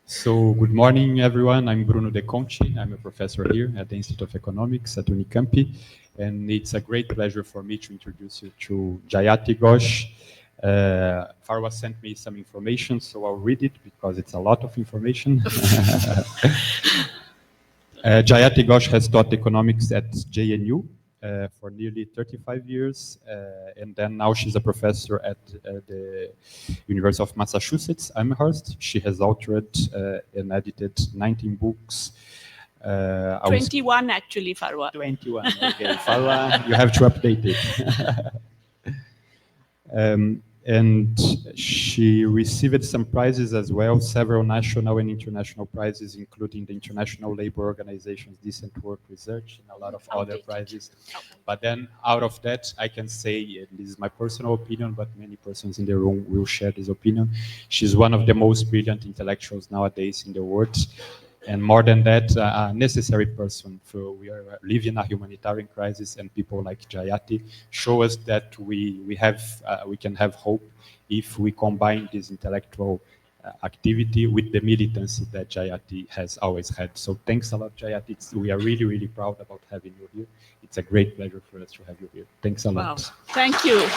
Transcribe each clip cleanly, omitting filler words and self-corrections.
So good morning, everyone. I'm Bruno De Conchi. I'm a professor here at the Institute of Economics at Unicamp. And it's a great pleasure for me to introduce you to Jayati Ghosh. Farwa sent me some information, so I'll read it because it's a lot of information. Jayati Ghosh has taught economics at JNU for nearly 35 years, and then now she's a professor at the University of Massachusetts, Amherst. She has authored and edited 19 books. 21 actually, Farwa. 21, okay. Farwa, you have to update it. And she received some prizes as well, several national and international prizes, including the International Labour Organization's Decent Work Research and a lot of other prizes. But then out of that, I can say, and this is my personal opinion, but many persons in the room will share this opinion, she's one of the most brilliant intellectuals nowadays in the world. And more than that, a necessary person. For we are living a humanitarian crisis, and people like Jayati show us that we can have hope if we combine this intellectual activity with the militancy that Jayati has always had. So thanks a lot, Jayati. We are really, really proud about having you here. It's a great pleasure for us to have you here. Thanks a lot. Wow. Thank you.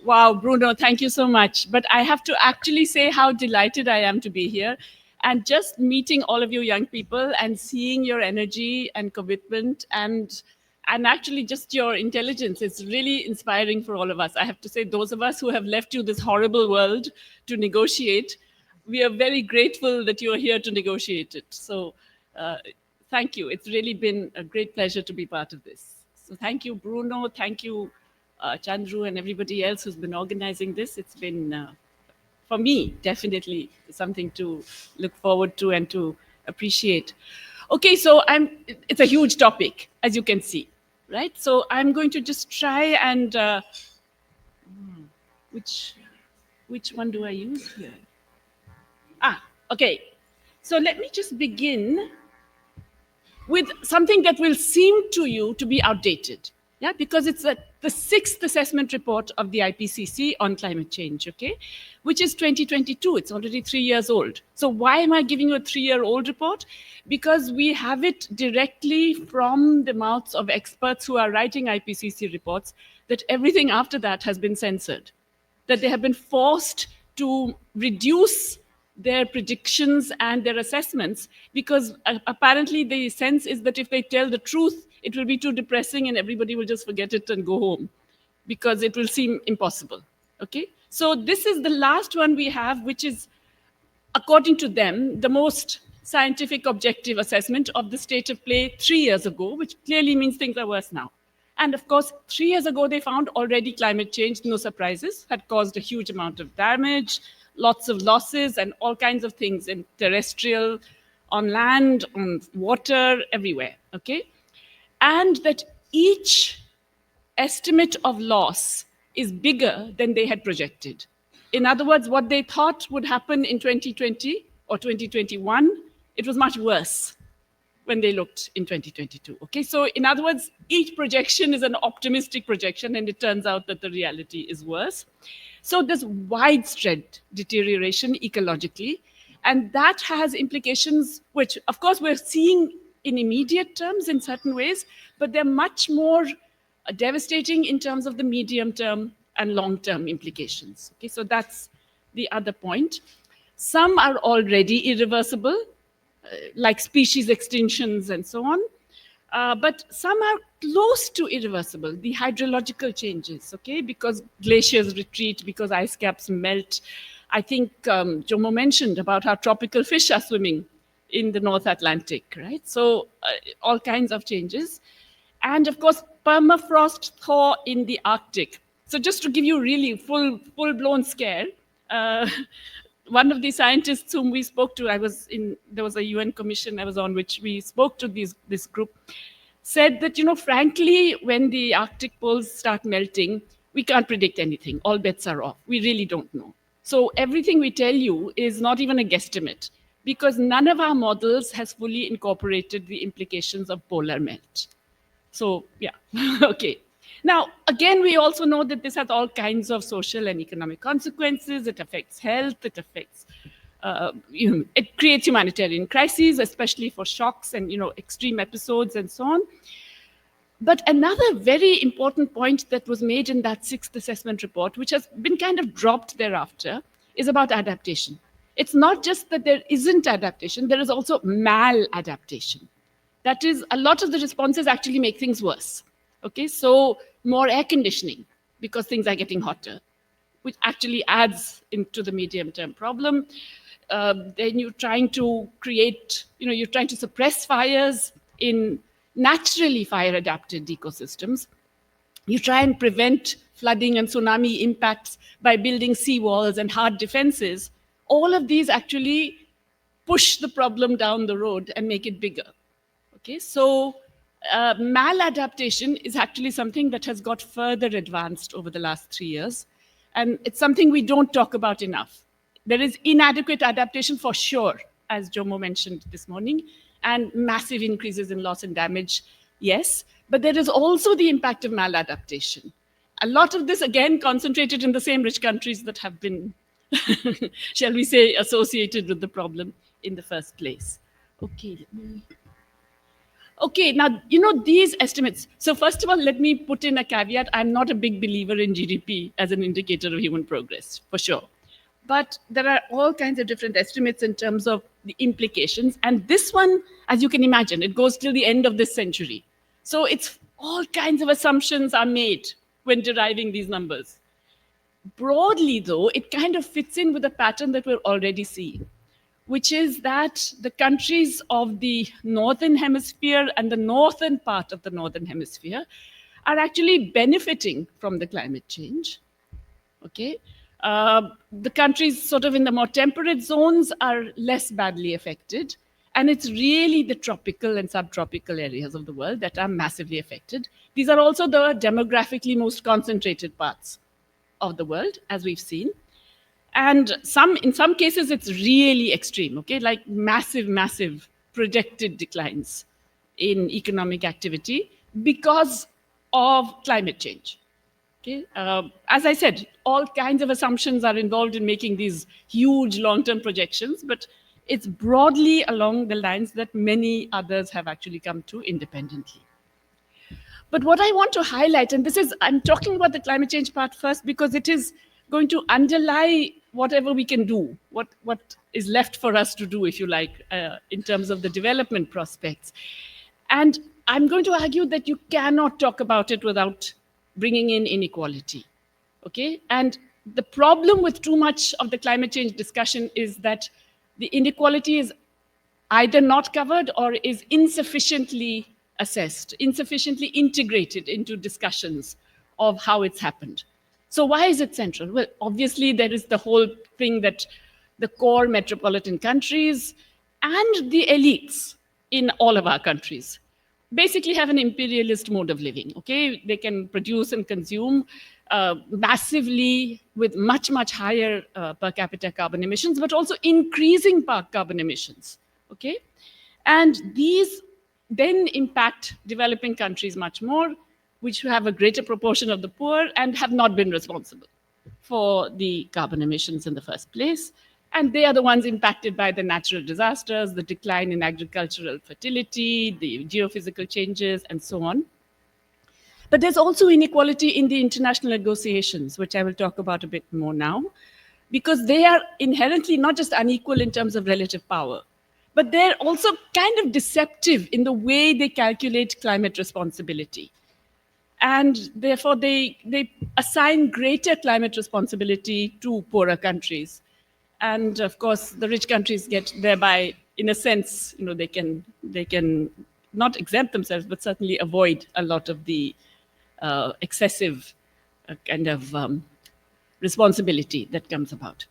Wow, Bruno, thank you so much. But I have to actually say how delighted I am to be here. And just meeting all of you young people and seeing your energy and commitment and actually just your intelligence, it's really inspiring for all of us. I have to say, those of us who have left you this horrible world to negotiate, we are very grateful that you are here to negotiate it. So thank you. It's really been a great pleasure to be part of this. So thank you, Bruno. Thank you, Chandru and everybody else who's been organizing this. It's been, for me, definitely something to look forward to and to appreciate. Okay, so it's a huge topic, as you can see, right? So I'm going to just try and, which one do I use here? Okay. So let me just begin with something that will seem to you to be outdated. Yeah, because it's the 6th assessment report of the IPCC on climate change, okay, which is 2022. It's already 3 years old. So why am I giving you a 3-year-old report? Because we have it directly from the mouths of experts who are writing IPCC reports that everything after that has been censored, that they have been forced to reduce their predictions and their assessments because apparently the sense is that if they tell the truth, it will be too depressing and everybody will just forget it and go home because it will seem impossible, okay? So this is the last one we have, which is, according to them, the most scientific objective assessment of the state of play 3 years ago, which clearly means things are worse now. And of course, 3 years ago, they found already climate change, no surprises, had caused a huge amount of damage, lots of losses and all kinds of things in terrestrial, on land, on water, everywhere, okay? And that each estimate of loss is bigger than they had projected. In other words, what they thought would happen in 2020 or 2021, it was much worse when they looked in 2022, okay? So in other words, each projection is an optimistic projection and it turns out that the reality is worse. So there's widespread deterioration ecologically, and that has implications which, of course, we're seeing in immediate terms in certain ways, but they're much more devastating in terms of the medium-term and long-term implications. Okay, so that's the other point. Some are already irreversible, like species extinctions and so on. But some are close to irreversible, the hydrological changes, okay? Because glaciers retreat, because ice caps melt. I think Jomo mentioned about how tropical fish are swimming in the North Atlantic, right? So all kinds of changes. And of course, permafrost thaw in the Arctic. So just to give you really full-blown scare, one of the scientists whom we spoke to, there was a UN commission I was on, which we spoke to this group, said that, frankly, when the Arctic poles start melting, we can't predict anything. All bets are off. We really don't know. So everything we tell you is not even a guesstimate because none of our models has fully incorporated the implications of polar melt. So, yeah, okay. Now, again, we also know that this has all kinds of social and economic consequences. It affects health, it affects, it creates humanitarian crises, especially for shocks and extreme episodes and so on. But another very important point that was made in that 6th assessment report, which has been kind of dropped thereafter, is about adaptation. It's not just that there isn't adaptation, there is also maladaptation. That is, a lot of the responses actually make things worse. Okay, so more air conditioning because things are getting hotter, which actually adds into the medium-term problem. Then you're trying to create, you're trying to suppress fires in naturally fire-adapted ecosystems. You try and prevent flooding and tsunami impacts by building seawalls and hard defenses. All of these actually push the problem down the road and make it bigger. Okay, so maladaptation is actually something that has got further advanced over the last 3 years. And it's something we don't talk about enough. There is inadequate adaptation for sure, as Jomo mentioned this morning, and massive increases in loss and damage, yes. But there is also the impact of maladaptation. A lot of this, again, concentrated in the same rich countries that have been, shall we say, associated with the problem in the first place. Okay, now, these estimates. So first of all, let me put in a caveat. I'm not a big believer in GDP as an indicator of human progress, for sure. But there are all kinds of different estimates in terms of the implications. And this one, as you can imagine, it goes till the end of this century. So it's all kinds of assumptions are made when deriving these numbers. Broadly, though, it kind of fits in with a pattern that we're already seeing, which is that the countries of the Northern Hemisphere and the northern part of the Northern Hemisphere are actually benefiting from the climate change. Okay, the countries sort of in the more temperate zones are less badly affected. And it's really the tropical and subtropical areas of the world that are massively affected. These are also the demographically most concentrated parts of the world, as we've seen. And in some cases, it's really extreme, okay? Like massive projected declines in economic activity because of climate change. Okay? As I said, all kinds of assumptions are involved in making these huge long-term projections, but it's broadly along the lines that many others have actually come to independently. But what I want to highlight, and I'm talking about the climate change part first because it is going to underlie whatever we can do, what is left for us to do, if you like, in terms of the development prospects. And I'm going to argue that you cannot talk about it without bringing in inequality, okay? And the problem with too much of the climate change discussion is that the inequality is either not covered or is insufficiently assessed, insufficiently integrated into discussions of how it's happened. So why is it central? Well, obviously, there is the whole thing that the core metropolitan countries and the elites in all of our countries basically have an imperialist mode of living, okay? They can produce and consume massively with much higher per capita carbon emissions, but also increasing carbon emissions, okay? And these then impact developing countries much more, which have a greater proportion of the poor and have not been responsible for the carbon emissions in the first place. And they are the ones impacted by the natural disasters, the decline in agricultural fertility, the geophysical changes, and so on. But there's also inequality in the international negotiations, which I will talk about a bit more now, because they are inherently not just unequal in terms of relative power, but they're also kind of deceptive in the way they calculate climate responsibility. And therefore, they assign greater climate responsibility to poorer countries. And of course, the rich countries get thereby, in a sense, they can not exempt themselves, but certainly avoid a lot of the excessive kind of responsibility that comes about.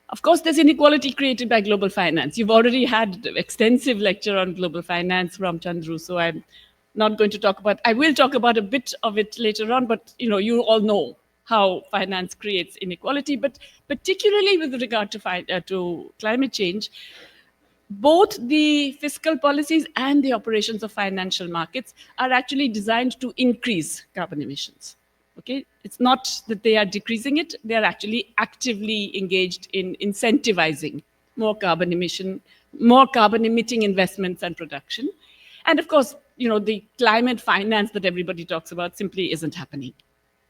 Of course, there's inequality created by global finance. You've already had an extensive lecture on global finance from Chandru, so I'm not going to talk about. I will talk about a bit of it later on, but you all know how finance creates inequality. But particularly with regard to climate change, both the fiscal policies and the operations of financial markets are actually designed to increase carbon emissions. Okay, it's not that they are decreasing it; they are actually actively engaged in incentivizing more carbon emission, more carbon emitting investments and production. And of course, the climate finance that everybody talks about simply isn't happening.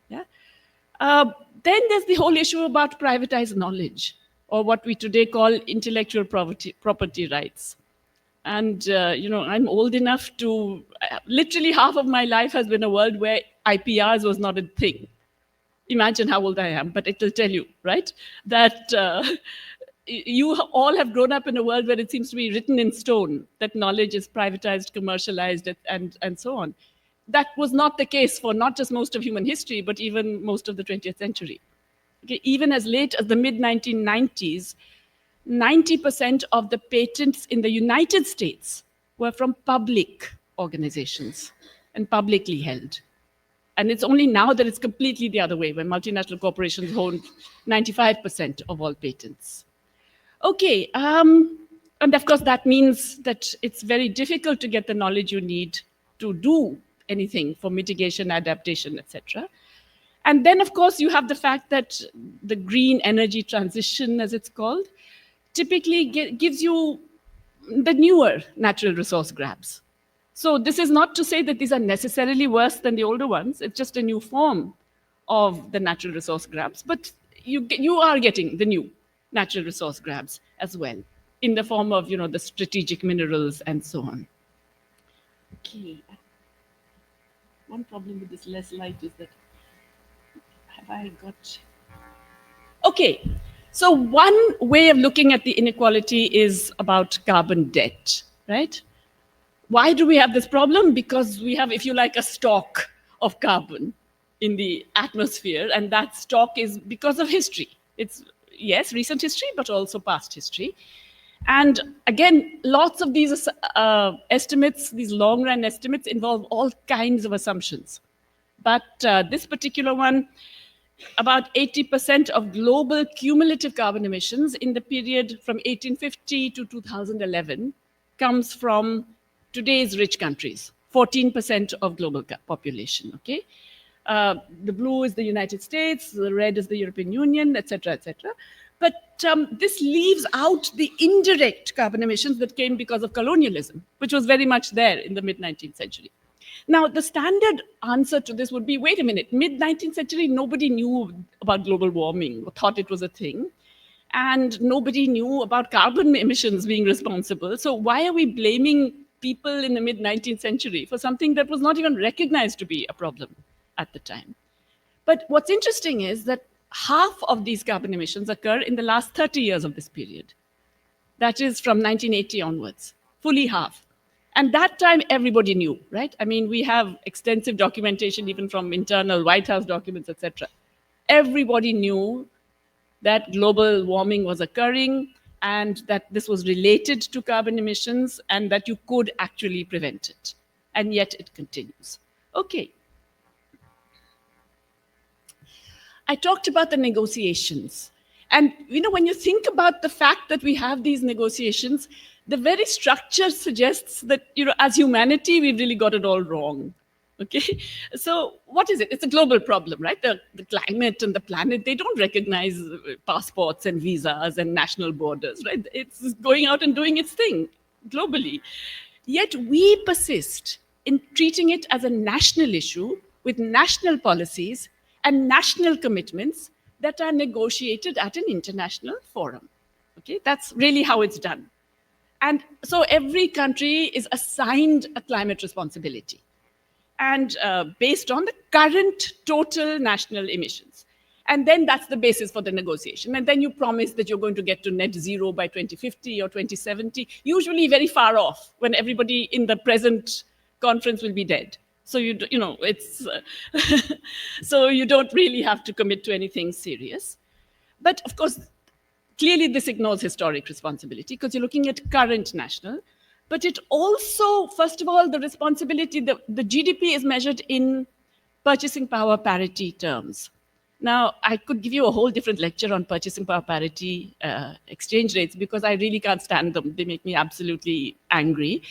Yeah. Then there's the whole issue about privatized knowledge, or what we today call intellectual property rights. And, I'm old enough to, literally half of my life has been a world where IPRs was not a thing. Imagine how old I am, but it will tell you, right? That you all have grown up in a world where it seems to be written in stone that knowledge is privatized, commercialized, and so on. That was not the case for not just most of human history, but even most of the 20th century. Okay, even as late as the mid-1990s, 90% of the patents in the United States were from public organizations and publicly held. And it's only now that it's completely the other way, where multinational corporations hold 95% of all patents. Okay, and of course that means that it's very difficult to get the knowledge you need to do anything for mitigation, adaptation, etc. And then, of course, you have the fact that the green energy transition, as it's called, typically gives you the newer natural resource grabs. So this is not to say that these are necessarily worse than the older ones. It's just a new form of the natural resource grabs. But you are getting the new natural resource grabs as well, in the form of the strategic minerals and so on. Okay. One problem with this less light is that have I got... Okay. So one way of looking at the inequality is about carbon debt, right? Why do we have this problem? Because we have, if you like, a stock of carbon in the atmosphere, and that stock is because of history. It's, yes, recent history, but also past history. And again, lots of these estimates, these long-run estimates, involve all kinds of assumptions. But this particular one, about 80% of global cumulative carbon emissions in the period from 1850 to 2011 comes from today's rich countries, 14% of global population, okay? The blue is the United States, the red is the European Union, et cetera, et cetera. But this leaves out the indirect carbon emissions that came because of colonialism, which was very much there in the mid-19th century. Now, the standard answer to this would be, wait a minute, mid-19th century, nobody knew about global warming or thought it was a thing. And nobody knew about carbon emissions being responsible. So why are we blaming people in the mid-19th century for something that was not even recognized to be a problem at the time? But what's interesting is that half of these carbon emissions occur in the last 30 years of this period. That is from 1980 onwards, fully half. And that time, everybody knew, right? I mean, we have extensive documentation, even from internal White House documents, etc. Everybody knew that global warming was occurring and that this was related to carbon emissions and that you could actually prevent it. And yet it continues. Okay. I talked about the negotiations. And when you think about the fact that we have these negotiations, the very structure suggests that, as humanity, we've really got it all wrong. Okay, so what is it? It's a global problem, right? The climate and the planet, they don't recognize passports and visas and national borders, right? It's going out and doing its thing globally. Yet we persist in treating it as a national issue with national policies and national commitments that are negotiated at an international forum. Okay, that's really how it's done. And so every country is assigned a climate responsibility, and based on the current total national emissions. And then that's the basis for the negotiation. And then you promise that you're going to get to net zero by 2050 or 2070, usually very far off, when everybody in the present conference will be dead. So it's so you don't really have to commit to anything serious. But of course, clearly this ignores historic responsibility because you're looking at current national. But it also, first of all, the responsibility, the GDP is measured in purchasing power parity terms. Now, I could give you a whole different lecture on purchasing power parity exchange rates because I really can't stand them. They make me absolutely angry.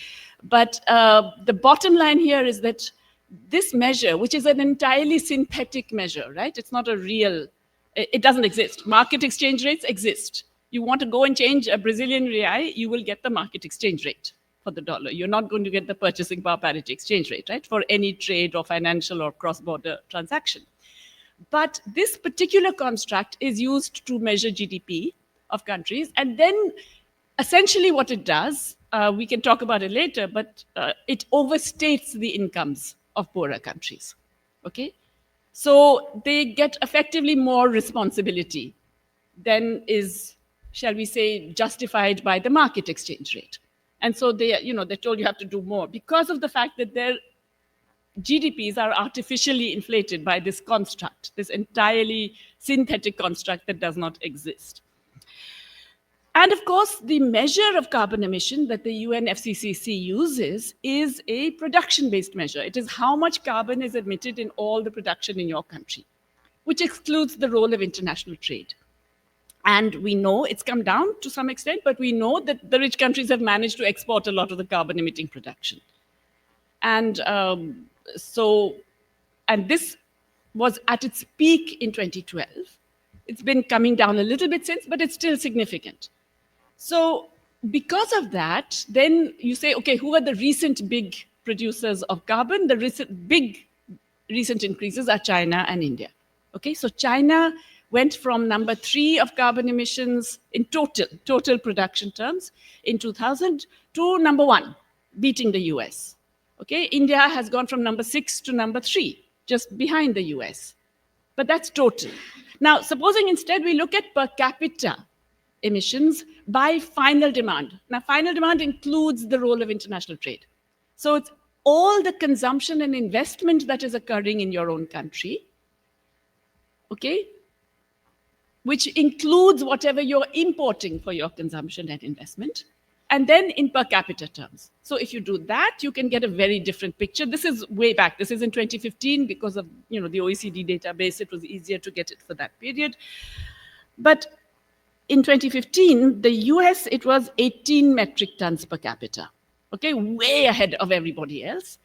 But the bottom line here is that this measure, which is an entirely synthetic measure, right? It's not a real, it doesn't exist. Market exchange rates exist. You want to go and change a Brazilian real, you will get the market exchange rate for the dollar. You're not going to get the purchasing power parity exchange rate, right? For any trade or financial or cross-border transaction. But this particular construct is used to measure GDP of countries. And then essentially what it does, we can talk about it later, but it overstates the incomes of poorer countries, okay? So they get effectively more responsibility than is, shall we say, justified by the market exchange rate. And so they, they're told you have to do more because of the fact that their GDPs are artificially inflated by this construct, this entirely synthetic construct that does not exist. And of course, the measure of carbon emission that the UNFCCC uses is a production-based measure. It is how much carbon is emitted in all the production in your country, which excludes the role of international trade. And we know it's come down to some extent, but we know that the rich countries have managed to export a lot of the carbon-emitting production. And and this was at its peak in 2012. It's been coming down a little bit since, but it's still significant. So because of that, then you say, okay, who are the recent big producers of carbon? The recent increases are China and India. Okay, so China went from number 3 of carbon emissions in total production terms in 2000 to number 1, beating the US. Okay, India has gone from number 6 to number 3, just behind the US. But that's total. Now, supposing instead we look at per capita emissions by final demand. Now, final demand includes the role of international trade. So it's all the consumption and investment that is occurring in your own country, okay, which includes whatever you're importing for your consumption and investment, and then in per capita terms. So if you do that, you can get a very different picture. This is way back. This is in 2015 because of the OECD database. It was easier to get it for that period. But in 2015, the US, it was 18 metric tons per capita, okay, way ahead of everybody else.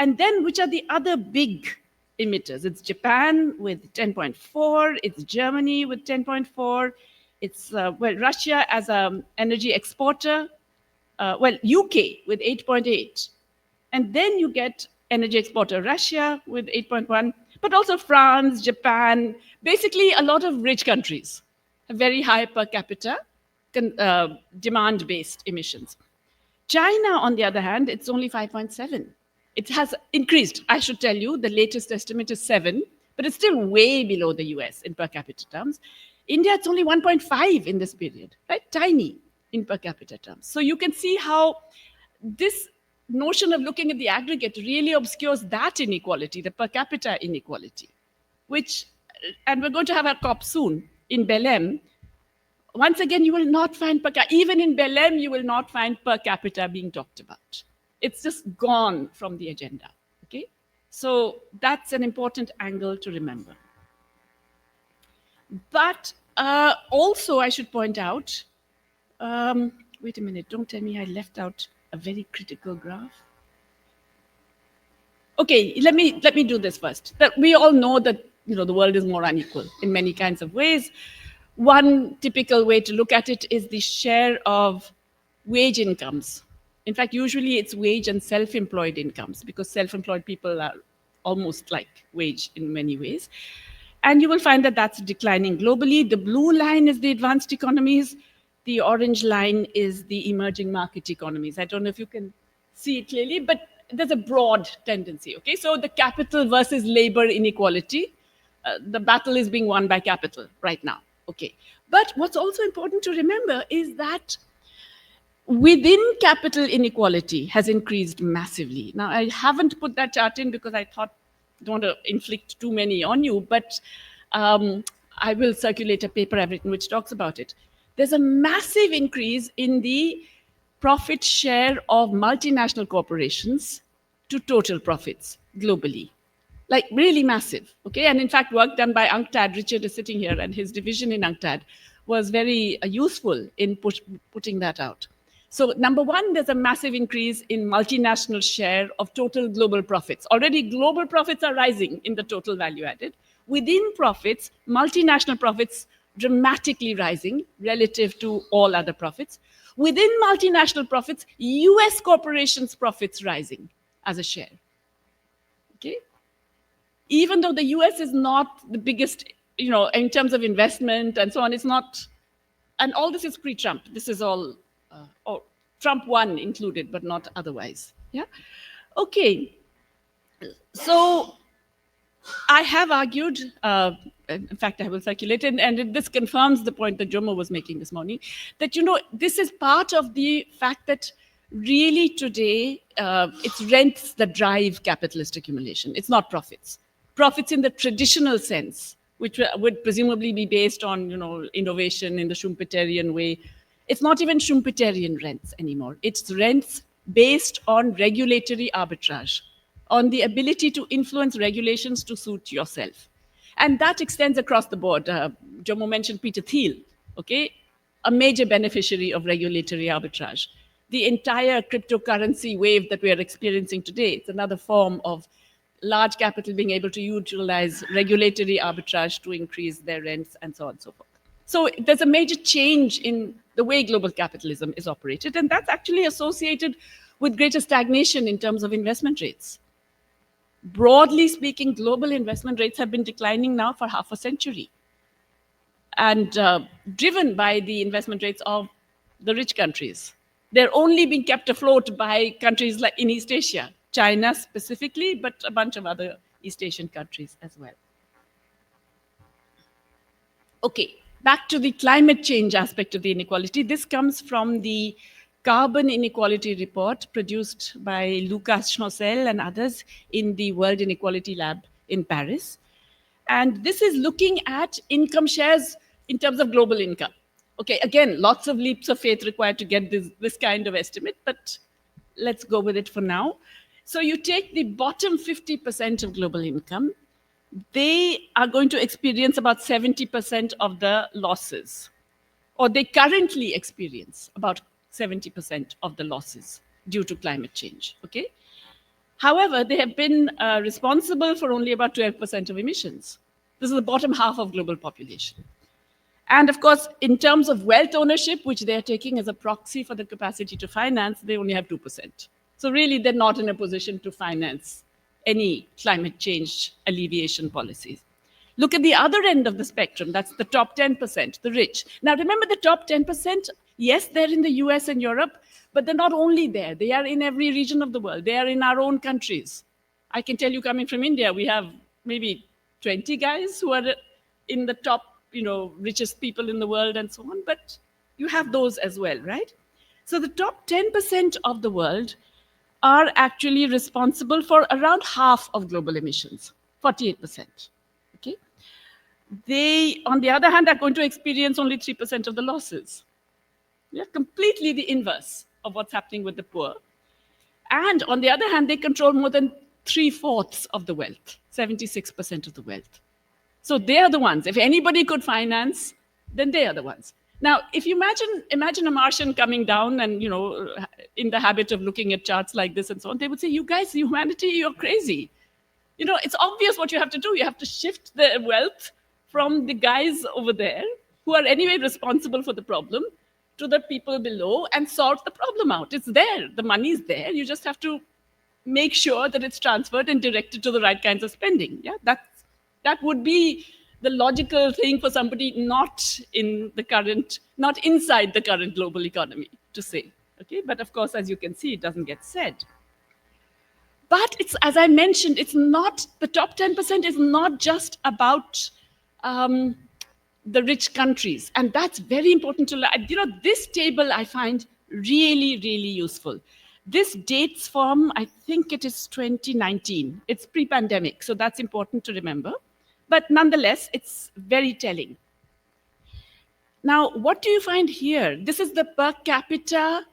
And then which are the other big emitters? It's Japan with 10.4, it's Germany with 10.4, it's, Russia as an energy exporter, UK with 8.8. And then you get energy exporter Russia with 8.1, but also France, Japan, basically a lot of rich countries have very high per capita demand-based emissions. China, on the other hand, it's only 5.7. It has increased. I should tell you, the latest estimate is 7, but it's still way below the US in per capita terms. India, it's only 1.5 in this period, right? Tiny in per capita terms. So you can see how this notion of looking at the aggregate really obscures that inequality, the per capita inequality, which, and we're going to have a COP soon in Belém. Once again, you will not find even in Belém, you will not find per capita being talked about. It's just gone from the agenda, okay? So that's an important angle to remember. But also, I should point out, wait a minute, don't tell me I left out a very critical graph. Okay, let me do this first. That we all know that the world is more unequal in many kinds of ways. One typical way to look at it is the share of wage incomes. In fact, usually it's wage and self-employed incomes because self-employed people are almost like wage in many ways. And you will find that that's declining globally. The blue line is the advanced economies. The orange line is the emerging market economies. I don't know if you can see it clearly, but there's a broad tendency, okay? So the capital versus labor inequality, the battle is being won by capital right now, okay? But what's also important to remember is that within capital inequality has increased massively. Now, I haven't put that chart in because I thought I don't want to inflict too many on you, but I will circulate a paper I've written which talks about it. There's a massive increase in the profit share of multinational corporations to total profits globally. like really massive, okay? And in fact, work done by UNCTAD, Richard is sitting here, and his division in UNCTAD was very useful in putting that out. So number one, there's a massive increase in multinational share of total global profits. Already global profits are rising in the total value added. Within profits, multinational profits dramatically rising relative to all other profits. Within multinational profits, US corporations' profits rising as a share. Okay? Even though the US is not the biggest, in terms of investment and so on, it's not, and all this is pre-Trump. This is all, Trump won included, but not otherwise. Yeah? Okay. So I have argued, in fact, I will circulate it, and this confirms the point that Jomo was making this morning, that, this is part of the fact that really today it's rents that drive capitalist accumulation. It's not profits. Profits in the traditional sense, which would presumably be based on, innovation in the Schumpeterian way. It's not even Schumpeterian rents anymore. It's rents based on regulatory arbitrage, on the ability to influence regulations to suit yourself. And that extends across the board. Jomo mentioned Peter Thiel, okay? A major beneficiary of regulatory arbitrage. The entire cryptocurrency wave that we are experiencing today, it's another form of large capital being able to utilize regulatory arbitrage to increase their rents and so on and so forth. So there's a major change in the way global capitalism is operated, and that's actually associated with greater stagnation in terms of investment rates. Broadly speaking, global investment rates have been declining now for half a century, and driven by the investment rates of the rich countries. They're only being kept afloat by countries like in East Asia, China specifically, but a bunch of other East Asian countries as well. Okay, back to the climate change aspect of the inequality. This comes from the Carbon Inequality Report produced by Lucas Schnossel and others in the World Inequality Lab in Paris. And this is looking at income shares in terms of global income. Okay, again, lots of leaps of faith required to get this kind of estimate, but let's go with it for now. So you take the bottom 50% of global income, they are going to experience about 70% of the losses, or they currently experience about 70% of the losses due to climate change, okay? However, they have been responsible for only about 12% of emissions. This is the bottom half of global population. And of course, in terms of wealth ownership, which they're taking as a proxy for the capacity to finance, they only have 2%. So really, they're not in a position to finance any climate change alleviation policies. Look at the other end of the spectrum. That's the top 10%, the rich. Now, remember the top 10%, yes, they're in the US and Europe, but they're not only there. They are in every region of the world. They are in our own countries. I can tell you, coming from India, we have maybe 20 guys who are in the top, richest people in the world and so on, but you have those as well, right? So the top 10% of the world are actually responsible for around half of global emissions, 48%. Okay? They, on the other hand, are going to experience only 3% of the losses. Yeah, completely the inverse of what's happening with the poor. And on the other hand, they control more than 3/4 of the wealth, 76% of the wealth. So they are the ones. If anybody could finance, then they are the ones. Now, if you imagine a Martian coming down and, in the habit of looking at charts like this and so on, they would say, you guys, humanity, you're crazy. It's obvious what you have to do. You have to shift the wealth from the guys over there who are anyway responsible for the problem to the people below and sort the problem out. It's there. The money's there. You just have to make sure that it's transferred and directed to the right kinds of spending. Yeah, that would be the logical thing for somebody not inside the current global economy to say. Okay, but of course, as you can see, it doesn't get said. But it's, as I mentioned, it's not, the top 10% is not just about the rich countries. And that's very important to learn. This table I find really, really useful. This dates from, I think it is 2019. It's pre-pandemic, so that's important to remember. But nonetheless, it's very telling. Now, what do you find here? This is the per capita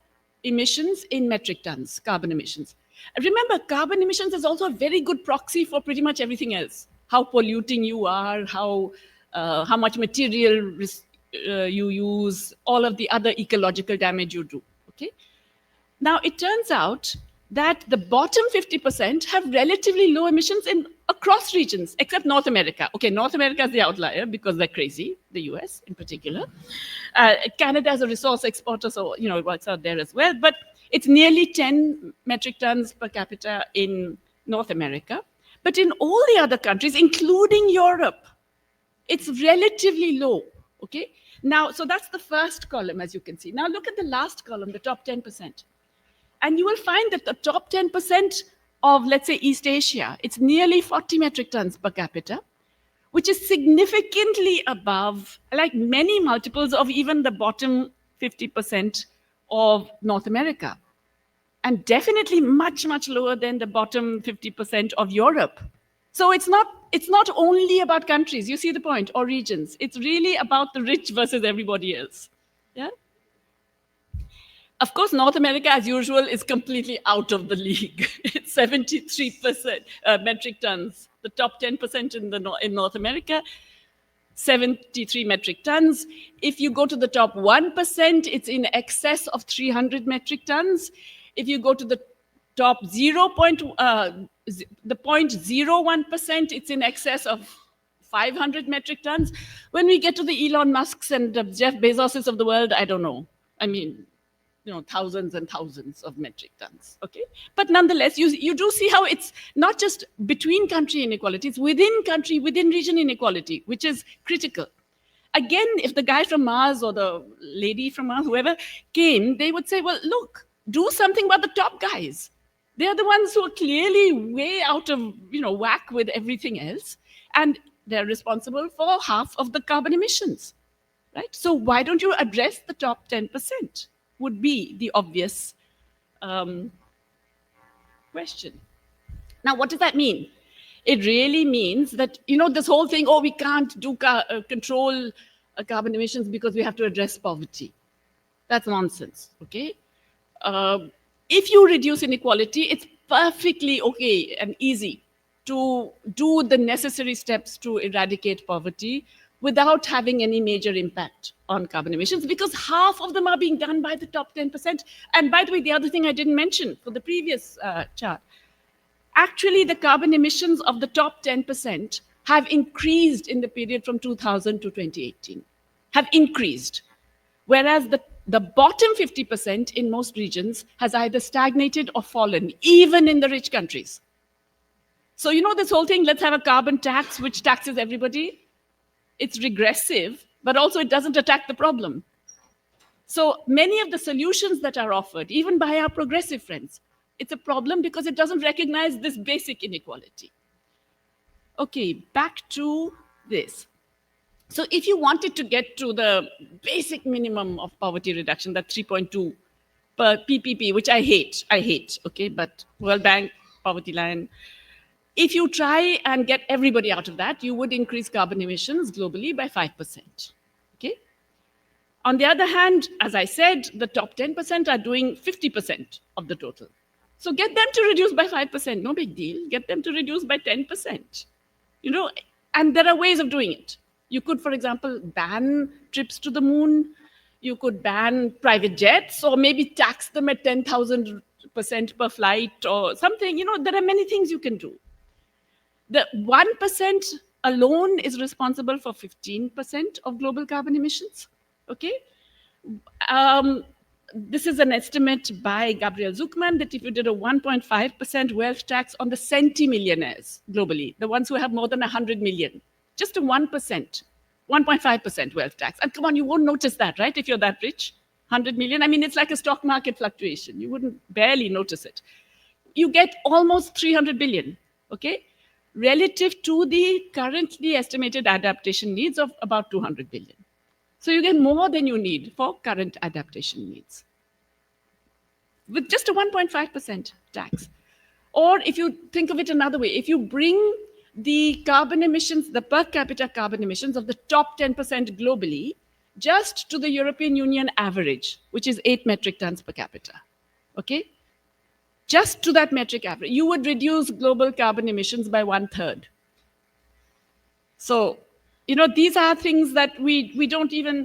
emissions in metric tons, carbon emissions. Remember, carbon emissions is also a very good proxy for pretty much everything else. How polluting you are, how much material you use, all of the other ecological damage you do, okay? Now, it turns out that the bottom 50% have relatively low emissions across regions, except North America. Okay, North America is the outlier because they're crazy, the US in particular. Canada is a resource exporter, so it works out there as well. But it's nearly 10 metric tons per capita in North America. But in all the other countries, including Europe, it's relatively low, okay? Now, so that's the first column, as you can see. Now look at the last column, the top 10%. And you will find that the top 10% of, let's say, East Asia, it's nearly 40 metric tons per capita, which is significantly above, like many multiples of even the bottom 50% of North America. And definitely much, much lower than the bottom 50% of Europe. So it's not only about countries, you see the point, or regions. It's really about the rich versus everybody else. Yeah? Of course, North America, as usual, is completely out of the league. It's 73% metric tons. The top 10% in North America, 73 metric tons. If you go to the top 1%, it's in excess of 300 metric tons. If you go to the top 0.01%, it's in excess of 500 metric tons. When we get to the Elon Musks and the Jeff Bezoses of the world, I don't know. I mean, thousands and thousands of metric tons, okay? But nonetheless, you do see how it's not just between country inequality, it's within country, within region inequality, which is critical. Again, if the guy from Mars or the lady from Mars, whoever came, they would say, well, look, do something about the top guys. They're the ones who are clearly way out of whack with everything else, and they're responsible for half of the carbon emissions, right? So why don't you address the top 10%? Would be the obvious question. Now, what does that mean? It really means that, this whole thing, we can't do control carbon emissions because we have to address poverty. That's nonsense, okay? If you reduce inequality, it's perfectly okay and easy to do the necessary steps to eradicate poverty without having any major impact on carbon emissions, because half of them are being done by the top 10%. And by the way, the other thing I didn't mention for the previous chart, actually the carbon emissions of the top 10% have increased in the period from 2000 to 2018, have increased. Whereas the bottom 50% in most regions has either stagnated or fallen, even in the rich countries. So this whole thing, let's have a carbon tax which taxes everybody. It's regressive, but also it doesn't attack the problem. So many of the solutions that are offered, even by our progressive friends, it's a problem because it doesn't recognize this basic inequality. Okay, back to this. So if you wanted to get to the basic minimum of poverty reduction, that 3.2 per PPP, which I hate, okay, but World Bank, poverty line, if you try and get everybody out of that, you would increase carbon emissions globally by 5%, okay? On the other hand, as I said, the top 10% are doing 50% of the total. So get them to reduce by 5%, no big deal. Get them to reduce by 10%, and there are ways of doing it. You could, for example, ban trips to the moon. You could ban private jets, or maybe tax them at 10,000% per flight or something. There are many things you can do. The 1% alone is responsible for 15% of global carbon emissions, okay? This is an estimate by Gabriel Zuckman that if you did a 1.5% wealth tax on the centimillionaires globally, the ones who have more than 100 million, just a 1%, 1.5% wealth tax. And come on, you won't notice that, right? If you're that rich, 100 million. I mean, it's like a stock market fluctuation. You wouldn't barely notice it. You get almost 300 billion, okay? Relative to the currently estimated adaptation needs of about 200 billion. So you get more than you need for current adaptation needs with just a 1.5% tax. Or if you think of it another way, if you bring the carbon emissions, the per capita carbon emissions of the top 10% globally, just to the European Union average, which is 8 metric tons per capita, okay? just to that metric average, you would reduce global carbon emissions by 1/3. So, these are things that we don't even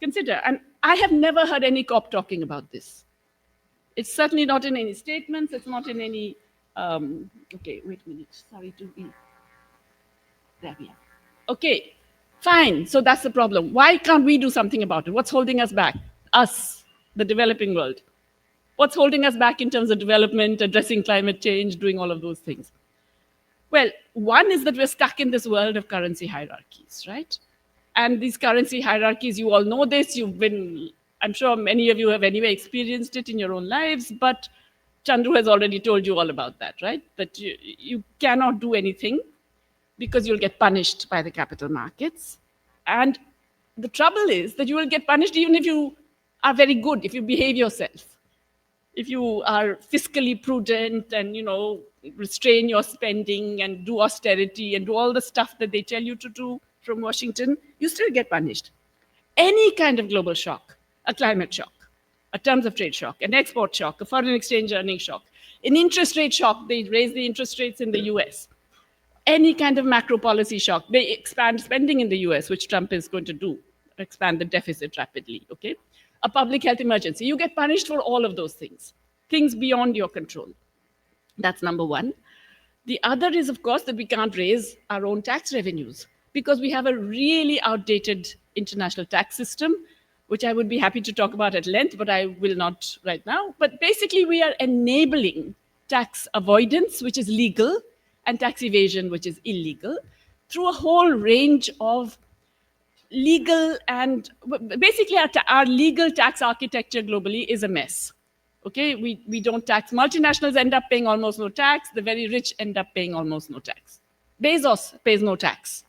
consider. And I have never heard any COP talking about this. It's certainly not in any statements. It's not in any, okay, wait a minute. Sorry to be, there we are. Okay, fine. So that's the problem. Why can't we do something about it? What's holding us back? Us, the developing world. What's holding us back in terms of development, addressing climate change, doing all of those things? Well, one is that we're stuck in this world of currency hierarchies, right? And these currency hierarchies, you all know this. I'm sure many of you have anyway experienced it in your own lives, but Chandru has already told you all about that, right? That you cannot do anything because you'll get punished by the capital markets. And the trouble is that you will get punished even if you are very good, if you behave yourself. If you are fiscally prudent and, restrain your spending and do austerity and do all the stuff that they tell you to do from Washington, you still get punished. Any kind of global shock, a climate shock, a terms of trade shock, an export shock, a foreign exchange earning shock, an interest rate shock, they raise the interest rates in the US. Any kind of macro policy shock, they expand spending in the US, which Trump is going to do, expand the deficit rapidly, okay? A public health emergency, you get punished for all of those things beyond your control. That's number one. The other is, of course, that we can't raise our own tax revenues because we have a really outdated international tax system, which I would be happy to talk about at length, but I will not right now. But basically, we are enabling tax avoidance, which is legal, and tax evasion, which is illegal, through a whole range of legal and basically our legal tax architecture globally is a mess. Okay, we don't tax. Multinationals end up paying almost no tax. The very rich end up paying almost no tax. Bezos pays no tax.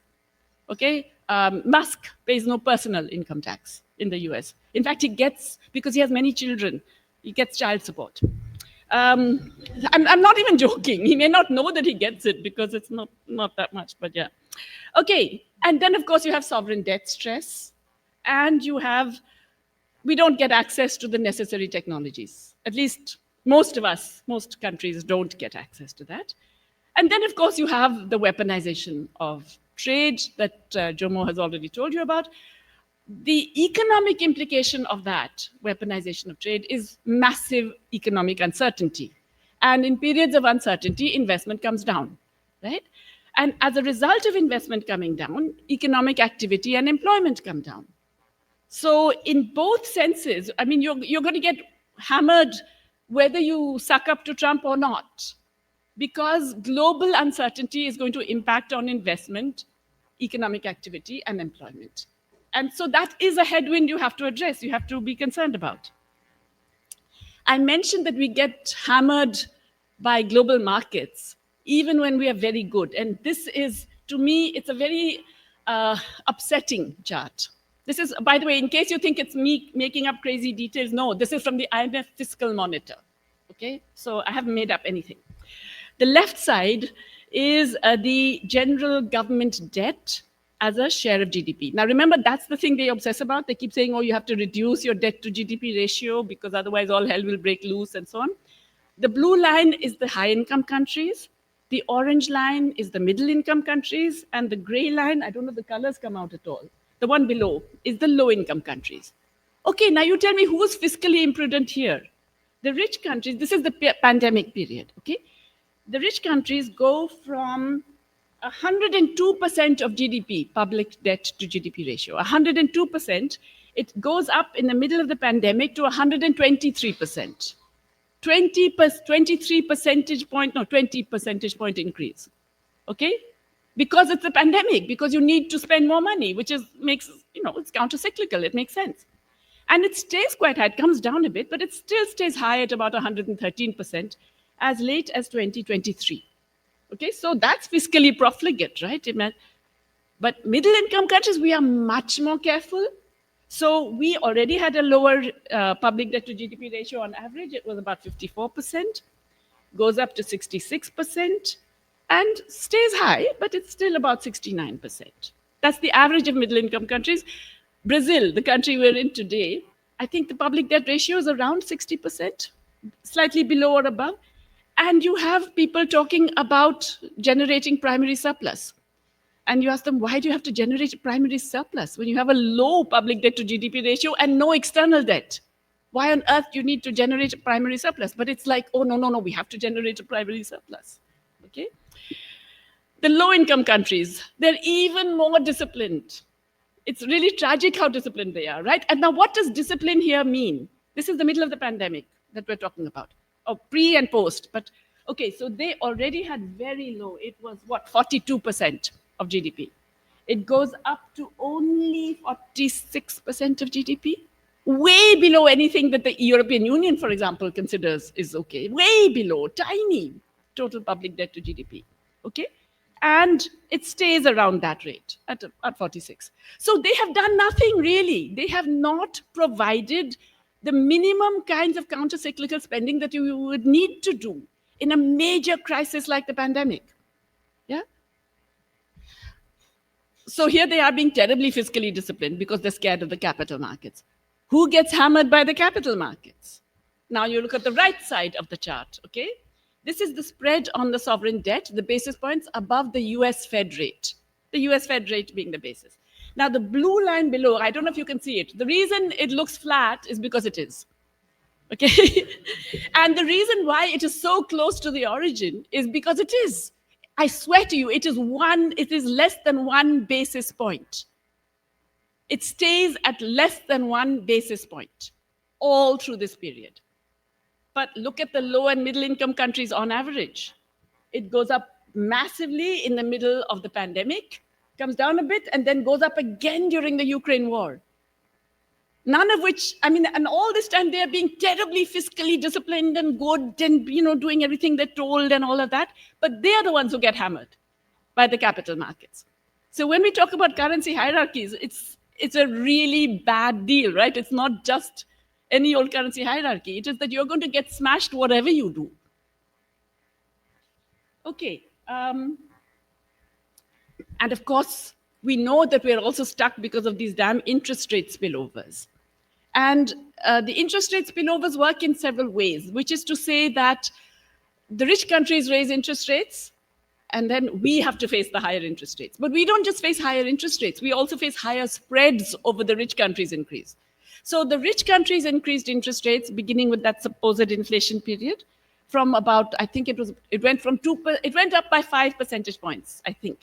Okay, Musk pays no personal income tax in the US. In fact, he gets, because he has many children, he gets child support. I'm not even joking. He may not know that he gets it because it's not that much, but yeah. Okay, and then of course you have sovereign debt stress, and we don't get access to the necessary technologies. At least most countries don't get access to that. And then of course you have the weaponization of trade that Jomo has already told you about. The economic implication of that weaponization of trade is massive economic uncertainty. And in periods of uncertainty, investment comes down, right? And as a result of investment coming down, economic activity and employment come down. So in both senses, I mean, you're going to get hammered whether you suck up to Trump or not, because global uncertainty is going to impact on investment, economic activity, and employment. And so that is a headwind you have to address, you have to be concerned about. I mentioned that we get hammered by global markets, even when we are very good. And this is, to me, it's a very upsetting chart. This is, by the way, in case you think it's me making up crazy details, no, this is from the IMF Fiscal Monitor, okay? So I haven't made up anything. The left side is the general government debt as a share of GDP. Now, remember, that's the thing they obsess about. They keep saying, oh, you have to reduce your debt to GDP ratio because otherwise all hell will break loose and so on. The blue line is the high-income countries. The orange line is the middle-income countries. And the gray line, I don't know if the colors come out at all. The one below is the low-income countries. Okay, now you tell me who's fiscally imprudent here? The rich countries, this is the pandemic period, okay? The rich countries go from 102% of GDP, public debt to GDP ratio, 102%. It goes up in the middle of the pandemic to 123%. 20 percentage point increase, okay? Because it's a pandemic, because you need to spend more money, which makes, it's counter-cyclical, it makes sense. And it stays quite high, it comes down a bit, but it still stays high at about 113% as late as 2023. Okay, so that's fiscally profligate, right? But middle-income countries, we are much more careful. So we already had a lower public debt to GDP ratio on average. It was about 54%, goes up to 66%, and stays high, but it's still about 69%. That's the average of middle-income countries. Brazil, the country we're in today, I think the public debt ratio is around 60%, slightly below or above. And you have people talking about generating primary surplus. And you ask them, why do you have to generate a primary surplus when you have a low public debt to GDP ratio and no external debt? Why on earth do you need to generate a primary surplus? But it's like, oh, no, we have to generate a primary surplus. Okay? The low-income countries, they're even more disciplined. It's really tragic how disciplined they are, right? And now what does discipline here mean? This is the middle of the pandemic that we're talking about, or pre and post. But okay, so they already had very low, it was what, 42% of GDP. It goes up to only 46% of GDP, way below anything that the European Union, for example, considers is okay, way below, tiny total public debt to GDP, okay? And it stays around that rate at 46. So they have done nothing really. They have not provided the minimum kinds of counter-cyclical spending that you would need to do in a major crisis like the pandemic. Yeah. So here they are being terribly fiscally disciplined because they're scared of the capital markets. Who gets hammered by the capital markets? Now you look at the right side of the chart, okay? This is the spread on the sovereign debt, the basis points above the US Fed rate, the US Fed rate being the basis. Now the blue line below, I don't know if you can see it. The reason it looks flat is because it is, okay? And the reason why it is so close to the origin is because it is. I swear to you, it is less than 1 basis point. It stays at less than 1 basis point all through this period. But look at the low and middle income countries on average. It goes up massively in the middle of the pandemic, comes down a bit, and then goes up again during the Ukraine war. None of which, I mean, and all this time they are being terribly fiscally disciplined and good and, doing everything they're told and all of that. But they are the ones who get hammered by the capital markets. So when we talk about currency hierarchies, it's a really bad deal, right? It's not just any old currency hierarchy. It is that you're going to get smashed whatever you do. Okay. And of course, we know that we're also stuck because of these damn interest rate spillovers. And the interest rate spillovers work in several ways, which is to say that the rich countries raise interest rates, and then we have to face the higher interest rates. But we don't just face higher interest rates, we also face higher spreads over the rich countries' increase. So the rich countries increased interest rates, beginning with that supposed inflation period, from about, I think it went up by 5 percentage points, I think.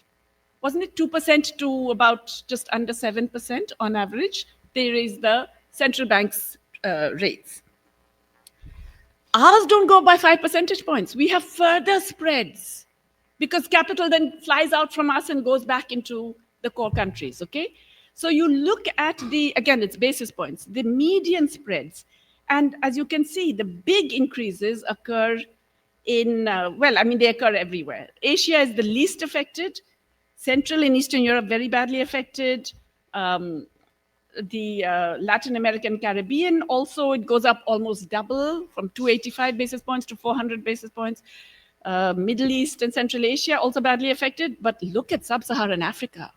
Wasn't it 2% to about just under 7% on average? They raised the central bank's rates. Ours don't go by 5 percentage points. We have further spreads because capital then flies out from us and goes back into the core countries, okay? So you look at again, it's basis points, the median spreads. And as you can see, the big increases occur in, they occur everywhere. Asia is the least affected. Central and Eastern Europe, very badly affected. The Latin American Caribbean, also it goes up almost double from 285 basis points to 400 basis points. Middle East and Central Asia, also badly affected. But look at Sub-Saharan Africa.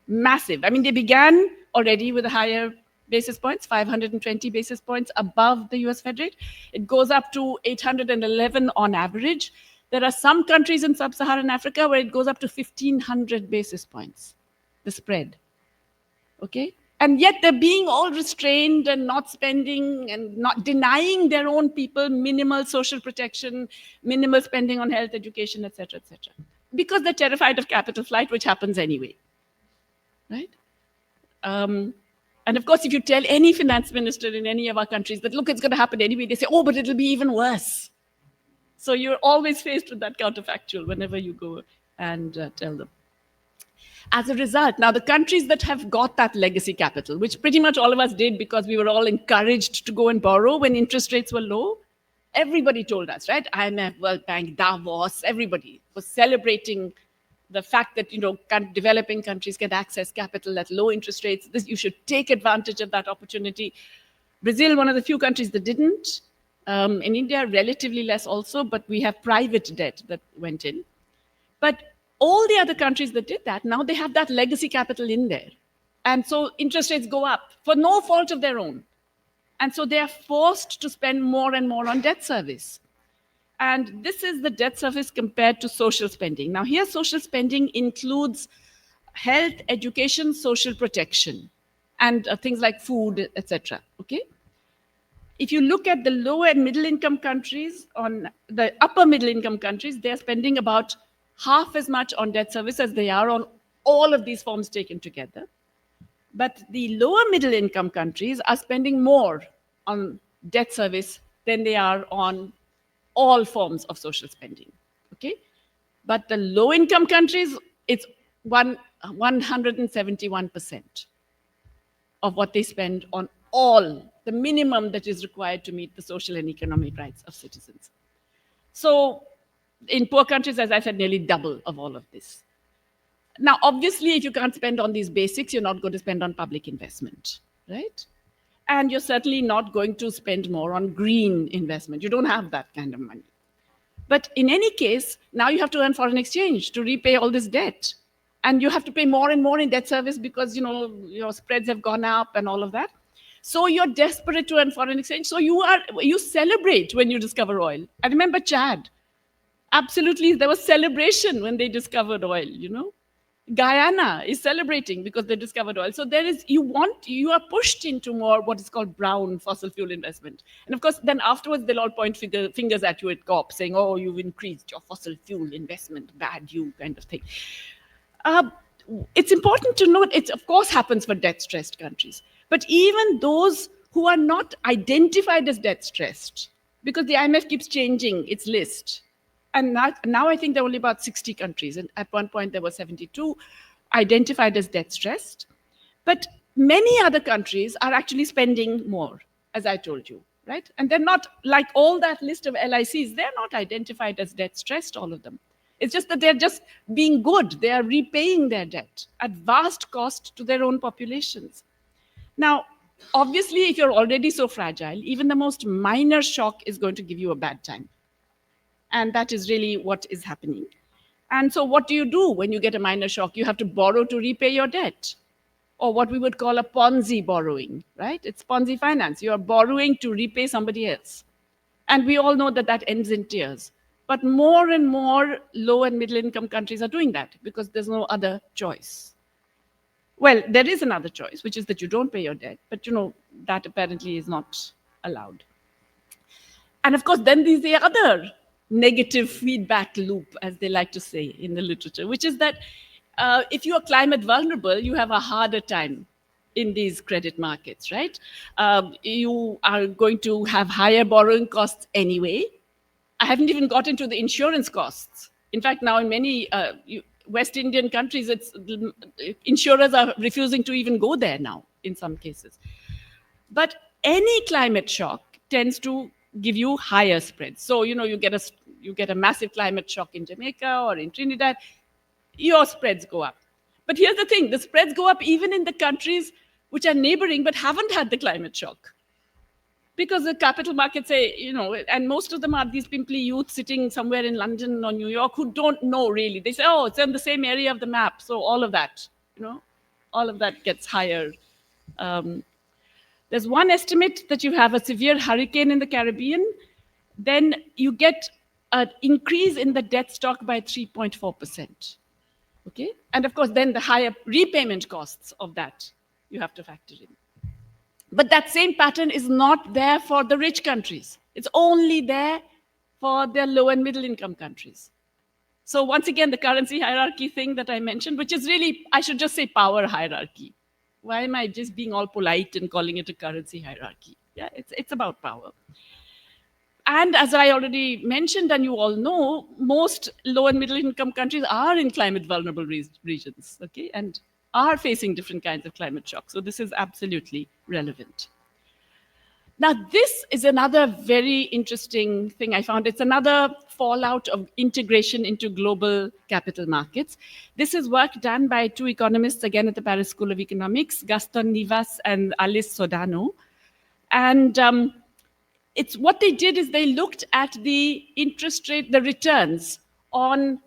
Massive. I mean, they began already with a higher basis points, 520 basis points above the US Fed rate. It goes up to 811 on average. There are some countries in Sub-Saharan Africa where it goes up to 1,500 basis points, the spread, okay? And yet they're being all restrained and not spending and not denying their own people minimal social protection, minimal spending on health, education, et cetera, because they're terrified of capital flight, which happens anyway. Right? And of course, if you tell any finance minister in any of our countries that, look, it's going to happen anyway, they say, oh, but it'll be even worse. So you're always faced with that counterfactual whenever you go and tell them. As a result, now the countries that have got that legacy capital, which pretty much all of us did because we were all encouraged to go and borrow when interest rates were low, everybody told us, right? IMF, World Bank, Davos, everybody was celebrating the fact that developing countries can access capital at low interest rates. You should take advantage of that opportunity. Brazil, one of the few countries that didn't. In India, relatively less also, but we have private debt that went in. But all the other countries that did that, now they have that legacy capital in there. And so interest rates go up for no fault of their own. And so they are forced to spend more and more on debt service. And this is the debt service compared to social spending. Now, here, social spending includes health, education, social protection, and things like food, etc. Okay? If you look at the lower and middle income countries, on the upper middle income countries, they're spending about half as much on debt service as they are on all of these forms taken together. But the lower middle income countries are spending more on debt service than they are on all forms of social spending. Okay? But the low income countries, it's 171% of what they spend on all, the minimum that is required to meet the social and economic rights of citizens. So in poor countries, as I said, nearly double of all of this. Now, obviously, if you can't spend on these basics, you're not going to spend on public investment, right? And you're certainly not going to spend more on green investment. You don't have that kind of money. But in any case, now you have to earn foreign exchange to repay all this debt. And you have to pay more and more in debt service because, your spreads have gone up and all of that. So you're desperate to earn foreign exchange. So you celebrate when you discover oil. I remember Chad. Absolutely, there was celebration when they discovered oil, Guyana is celebrating because they discovered oil. So you are pushed into more what is called brown fossil fuel investment. And of course, then afterwards, they'll all point fingers at you at COP saying, oh, you've increased your fossil fuel investment, bad you kind of thing. It's important to note, it of course happens for debt-stressed countries. But even those who are not identified as debt-stressed, because the IMF keeps changing its list, and now I think there are only about 60 countries. And at one point, there were 72 identified as debt-stressed. But many other countries are actually spending more, as I told you, right? And they're not, like all that list of LICs, they're not identified as debt-stressed, all of them. It's just that they're just being good. They are repaying their debt at vast cost to their own populations. Now, obviously, if you're already so fragile, even the most minor shock is going to give you a bad time. And that is really what is happening. And so what do you do when you get a minor shock? You have to borrow to repay your debt, or what we would call a Ponzi borrowing, right? It's Ponzi finance. You are borrowing to repay somebody else. And we all know that that ends in tears. But more and more low and middle income countries are doing that because there's no other choice. Well, there is another choice, which is that you don't pay your debt, but that apparently is not allowed. And of course, then there's the other negative feedback loop, as they like to say in the literature, which is that if you are climate vulnerable, you have a harder time in these credit markets, right? You are going to have higher borrowing costs anyway. I haven't even got into the insurance costs. In fact, now in many West Indian countries, insurers are refusing to even go there now in some cases. But any climate shock tends to give you higher spreads. So, you get a massive climate shock in Jamaica or in Trinidad, your spreads go up. But here's the thing, the spreads go up even in the countries which are neighboring but haven't had the climate shock. Because the capital markets say, and most of them are these pimply youth sitting somewhere in London or New York who don't know really. They say, oh, it's in the same area of the map. So all of that, all of that gets higher. There's one estimate that you have a severe hurricane in the Caribbean, then you get an increase in the debt stock by 3.4%. Okay? And of course, then the higher repayment costs of that you have to factor in. But that same pattern is not there for the rich countries. It's only there for the low and middle income countries. So once again, the currency hierarchy thing that I mentioned, which is really, I should just say power hierarchy. Why am I just being all polite and calling it a currency hierarchy? Yeah, it's about power. And as I already mentioned, and you all know, most low and middle income countries are in climate vulnerable regions, okay, and are facing different kinds of climate shock. So this is absolutely relevant. Now, this is another very interesting thing I found. It's another fallout of integration into global capital markets. This is work done by two economists, again at the Paris School of Economics, Gaston Nivas and Alice Sodano. And it's what they did is they looked at the interest rate, the returns on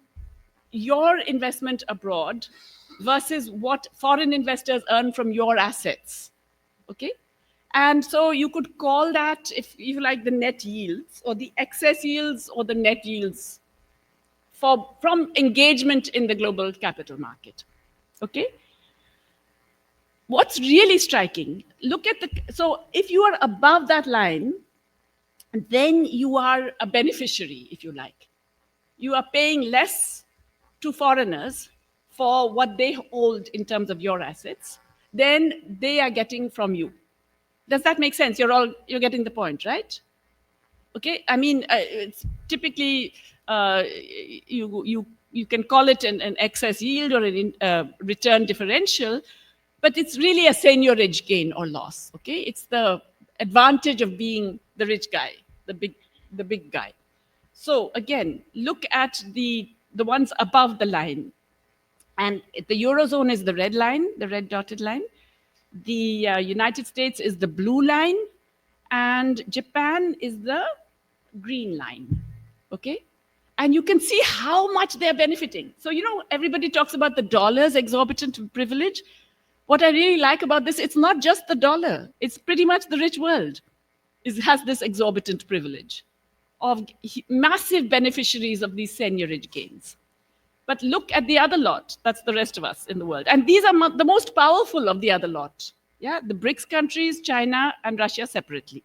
your investment abroad versus what foreign investors earn from your assets, okay? And so you could call that, if you like, the net yields or the excess yields or the net yields from engagement in the global capital market. Okay? What's really striking, look at so if you are above that line, then you are a beneficiary, if you like. You are paying less to foreigners for what they hold in terms of your assets than they are getting from you. Does that make sense? You're getting the point, right? Okay, I mean, it's typically you can call it an excess yield or a return differential, but it's really a seigniorage gain or loss. Okay, it's the advantage of being the rich guy, the big guy. So again, look at the ones above the line, and the Eurozone is the red line, the red dotted line. The United States is the blue line, and Japan is the green line. Okay, and you can see how much they're benefiting. So everybody talks about the dollar's exorbitant privilege. What I really like about this, it's not just the dollar. It's pretty much the rich world has this exorbitant privilege of massive beneficiaries of these seigniorage gains. But look at the other lot. That's the rest of us in the world. And these are the most powerful of the other lot. Yeah, the BRICS countries, China and Russia separately.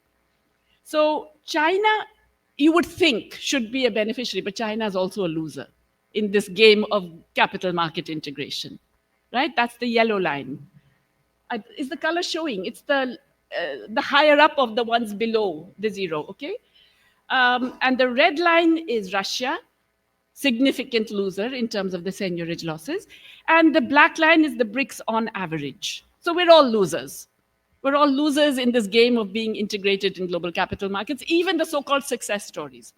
So China, you would think, should be a beneficiary, but China is also a loser in this game of capital market integration, right? That's the yellow line. Is the color showing? It's the higher up of the ones below the zero, okay? And the red line is Russia, significant loser in terms of the seigniorage losses. And the black line is the BRICS on average. So we're all losers. We're all losers in this game of being integrated in global capital markets, even the so-called success stories.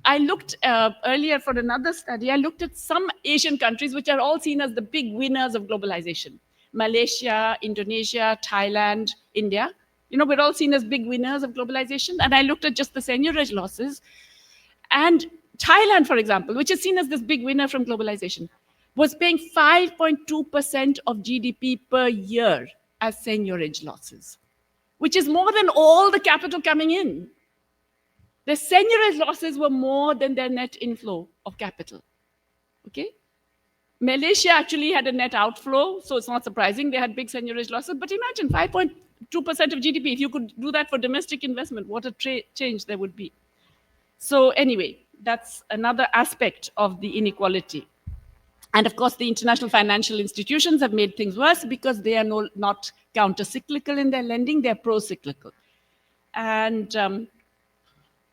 I looked earlier for another study, I looked at some Asian countries which are all seen as the big winners of globalization. Malaysia, Indonesia, Thailand, India. We're all seen as big winners of globalization. And I looked at just the seigniorage losses. And Thailand, for example, which is seen as this big winner from globalization, was paying 5.2% of GDP per year as seigniorage losses, which is more than all the capital coming in. Their seigniorage losses were more than their net inflow of capital. Okay? Malaysia actually had a net outflow, so it's not surprising they had big seigniorage losses. But imagine 5.2% of GDP. If you could do that for domestic investment, what a change there would be. So anyway, that's another aspect of the inequality. And of course, the international financial institutions have made things worse because they are not counter-cyclical in their lending, they're pro-cyclical. And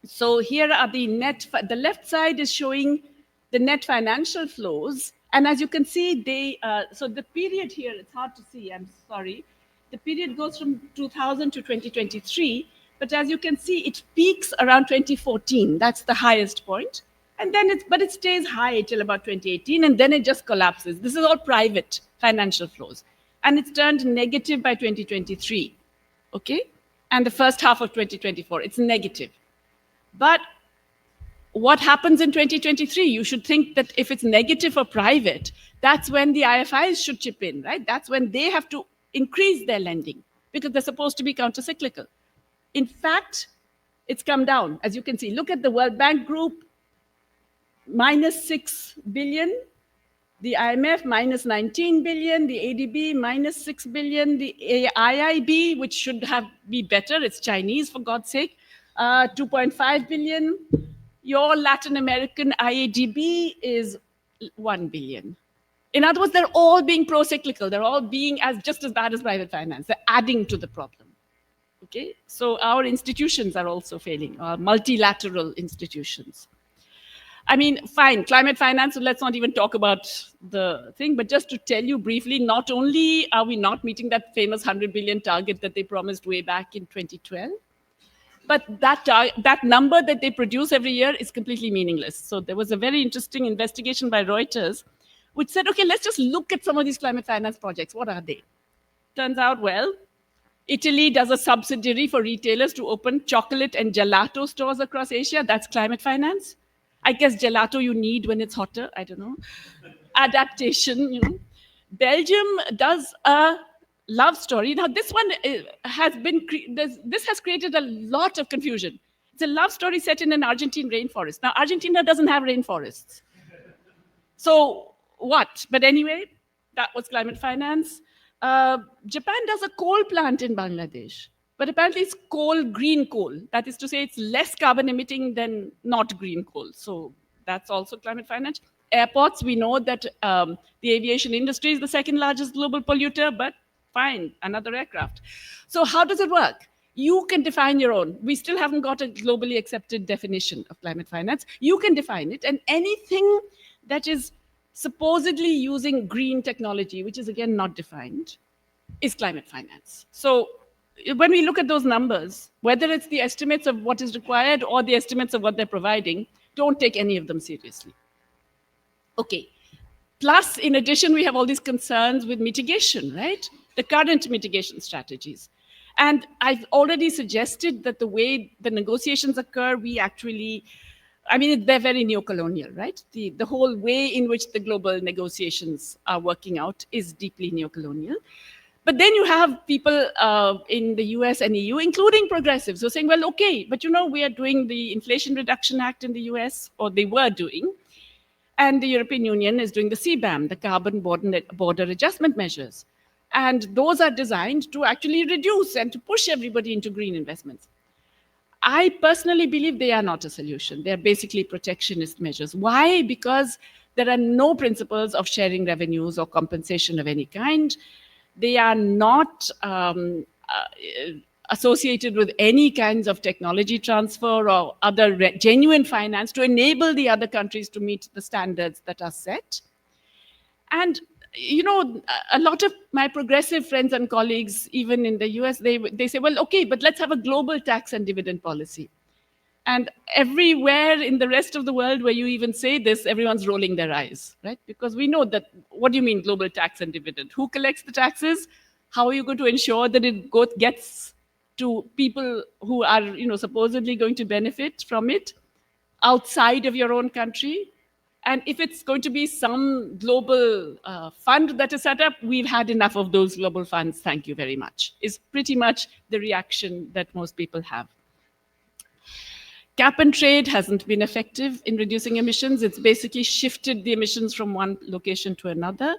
so here are the left side is showing the net financial flows. And as you can see, so the period here, it's hard to see, I'm sorry. The period goes from 2000 to 2023. But as you can see, it peaks around 2014. That's the highest point. And then it stays high till about 2018, and then it just collapses. This is all private financial flows. And it's turned negative by 2023, okay? And the first half of 2024, it's negative. But what happens in 2023? You should think that if it's negative for private, that's when the IFIs should chip in, right? That's when they have to increase their lending because they're supposed to be counter-cyclical. In fact, it's come down. As you can see, look at the World Bank Group, minus 6 billion, the IMF minus 19 billion, the ADB minus 6 billion, the IIB, which should be better, it's Chinese for God's sake, 2.5 billion. Your Latin American IADB is 1 billion. In other words, they're all being pro-cyclical. They're all being just as bad as private finance. They're adding to the problem. Okay, so our institutions are also failing, our multilateral institutions. I mean, fine, climate finance, so let's not even talk about the thing, but just to tell you briefly, not only are we not meeting that famous 100 billion target that they promised way back in 2012, but that number that they produce every year is completely meaningless. So there was a very interesting investigation by Reuters, which said, okay, let's just look at some of these climate finance projects. What are they? Turns out, well, Italy does a subsidiary for retailers to open chocolate and gelato stores across Asia. That's climate finance. I guess gelato you need when it's hotter. I don't know. Adaptation, Belgium does a love story. Now, this one this has created a lot of confusion. It's a love story set in an Argentine rainforest. Now, Argentina doesn't have rainforests. So what? But anyway, that was climate finance. Japan does a coal plant in Bangladesh, but apparently it's green coal. That is to say, it's less carbon emitting than not green coal. So that's also climate finance. Airports, we know that the aviation industry is the second largest global polluter, but fine, another aircraft. So how does it work? You can define your own. We still haven't got a globally accepted definition of climate finance. You can define it, and anything that is supposedly using green technology, which is again not defined, is climate finance. So when we look at those numbers, whether it's the estimates of what is required or the estimates of what they're providing, don't take any of them seriously. Okay. Plus, in addition, we have all these concerns with mitigation, right? The current mitigation strategies. And I've already suggested that the way the negotiations occur, we actually, I mean, they're very neo-colonial, right? The whole way in which the global negotiations are working out is deeply neo-colonial. But then you have people in the US and EU, including progressives, who are saying, well, okay, but you know, we are doing the Inflation Reduction Act in the US, or they were doing, and the European Union is doing the CBAM, the Carbon Border Adjustment Measures. And those are designed to actually reduce and to push everybody into green investments. I personally believe they are not a solution. They're basically protectionist measures. Why? Because there are no principles of sharing revenues or compensation of any kind. They are not associated with any kinds of technology transfer or other genuine finance to enable the other countries to meet the standards that are set. And you know, a lot of my progressive friends and colleagues, even in the US, they say, well, okay, but let's have a global tax and dividend policy. And everywhere in the rest of the world where you even say this, everyone's rolling their eyes, right? Because we know that, what do you mean global tax and dividend? Who collects the taxes? How are you going to ensure that it gets to people who are, you know, supposedly going to benefit from it outside of your own country? And if it's going to be some global fund that is set up, we've had enough of those global funds, thank you very much, is pretty much the reaction that most people have. Cap and trade hasn't been effective in reducing emissions. It's basically shifted the emissions from one location to another.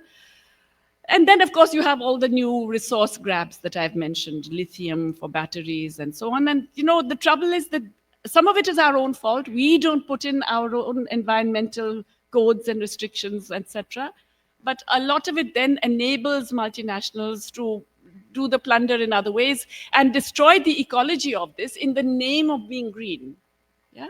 And then, of course, you have all the new resource grabs that I've mentioned, lithium for batteries and so on. And, you know, the trouble is that some of it is our own fault. We don't put in our own environmental codes and restrictions, etc. But a lot of it then enables multinationals to do the plunder in other ways and destroy the ecology of this in the name of being green. Yeah.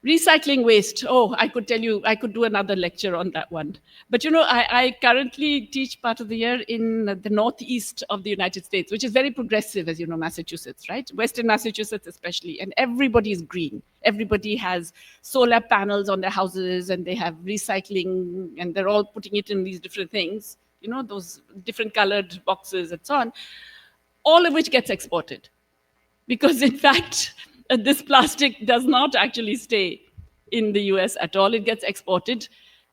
Recycling waste. Oh, I could tell you, I could do another lecture on that one. But you know, I currently teach part of the year in the northeast of the United States, which is very progressive, as you know, Massachusetts, right? Western Massachusetts especially, and everybody is green. Everybody has solar panels on their houses, and they have recycling, and they're all putting it in these different things, you know, those different colored boxes and so on, all of which gets exported. Because in fact, this plastic does not actually stay in the US at all. It gets exported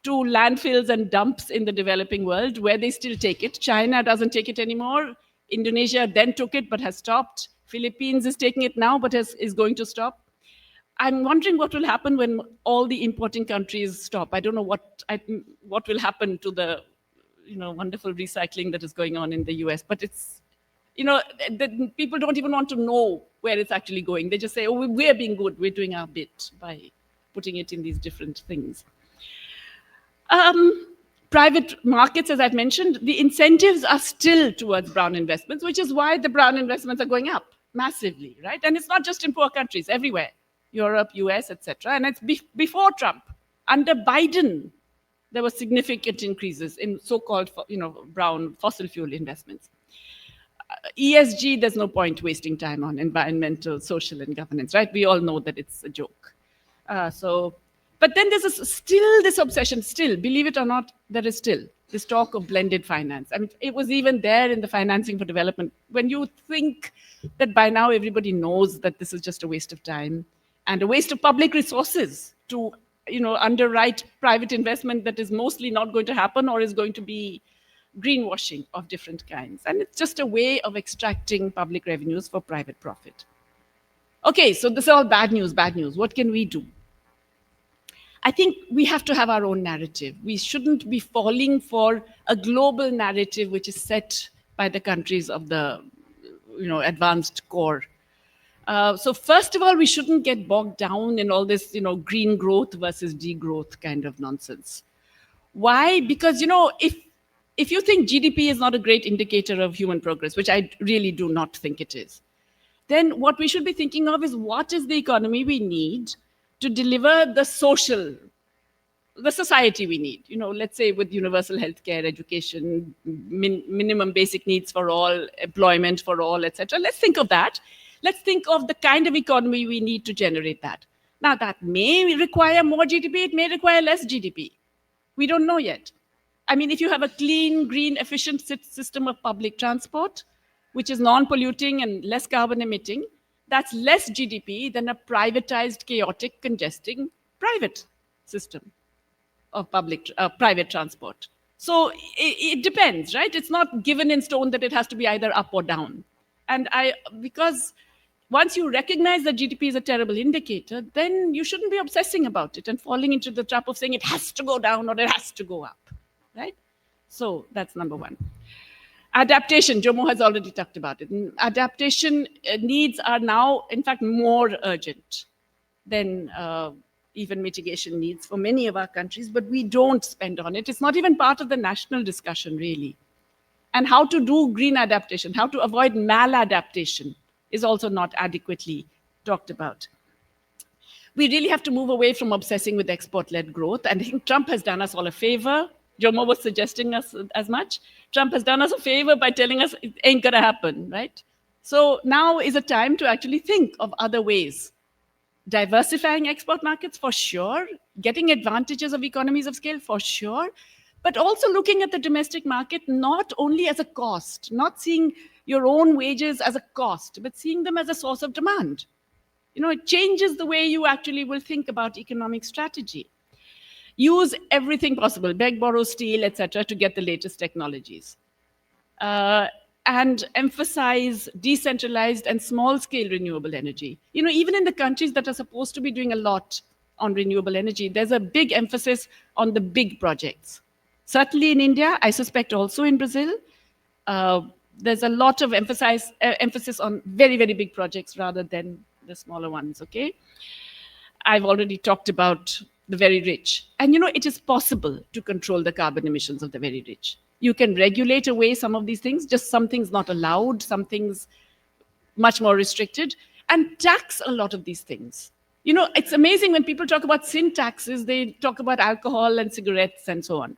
to landfills and dumps in the developing world where they still take it. China doesn't take it anymore. Indonesia then took it but has stopped. Philippines is taking it now but is going to stop. I'm wondering what will happen when all the importing countries stop. I don't know what will happen to the, you know, wonderful recycling that is going on in the US, but it's, you know, the people don't even want to know where it's actually going. They just say, oh, we're being good. We're doing our bit by putting it in these different things. Private markets, as I've mentioned, the incentives are still towards brown investments, which is why the brown investments are going up massively, right? And it's not just in poor countries, everywhere, Europe, US, etc. And it's before Trump. Under Biden, there were significant increases in so-called, you know, brown fossil fuel investments. ESG, there's no point wasting time on environmental, social, and governance, right? We all know that it's a joke. But then there's still this obsession, believe it or not, there is still this talk of blended finance. I mean, it was even there in the financing for development. When you think that by now everybody knows that this is just a waste of time and a waste of public resources to, you know, underwrite private investment that is mostly not going to happen or is going to be greenwashing of different kinds. And it's just a way of extracting public revenues for private profit. Okay, so this is all bad news, bad news. What can we do? I think we have to have our own narrative. We shouldn't be falling for a global narrative which is set by the countries of the advanced core. So first of all, we shouldn't get bogged down in all this green growth versus degrowth kind of nonsense. Why? Because if you think GDP is not a great indicator of human progress, which I really do not think it is, then what we should be thinking of is what is the economy we need to deliver the society we need. Let's say with universal healthcare, education, minimum basic needs for all, employment for all, etc. Let's think of that. Let's think of the kind of economy we need to generate that. Now, that may require more GDP, it may require less GDP. We don't know yet. I mean, if you have a clean, green, efficient system of public transport, which is non-polluting and less carbon emitting, that's less GDP than a privatized, chaotic, congesting private system of private transport. So it depends, right? It's not given in stone that it has to be either up or down. And because once you recognize that GDP is a terrible indicator, then you shouldn't be obsessing about it and falling into the trap of saying it has to go down or it has to go up, right? So that's number one. Adaptation, Jomo has already talked about it. Adaptation needs are now, in fact, more urgent than even mitigation needs for many of our countries, but we don't spend on it. It's not even part of the national discussion, really. And how to do green adaptation, how to avoid maladaptation is also not adequately talked about. We really have to move away from obsessing with export-led growth. And I think Trump has done us all a favor. Jomo was suggesting us as much. Trump has done us a favor by telling us it ain't gonna happen, right? So now is a time to actually think of other ways. Diversifying export markets, for sure. Getting advantages of economies of scale, for sure. But also looking at the domestic market not only as a cost, not seeing your own wages as a cost, but seeing them as a source of demand. It changes the way you actually will think about economic strategy. Use everything possible, beg, borrow, steal, etc., to get the latest technologies. And emphasize decentralized and small-scale renewable energy. Even in the countries that are supposed to be doing a lot on renewable energy, there's a big emphasis on the big projects. Certainly in India, I suspect also in Brazil, there's a lot of emphasis on very, very big projects rather than the smaller ones, okay? I've already talked about the very rich. And it is possible to control the carbon emissions of the very rich. You can regulate away some of these things, just some things not allowed, some things much more restricted, and tax a lot of these things. It's amazing when people talk about sin taxes, they talk about alcohol and cigarettes and so on.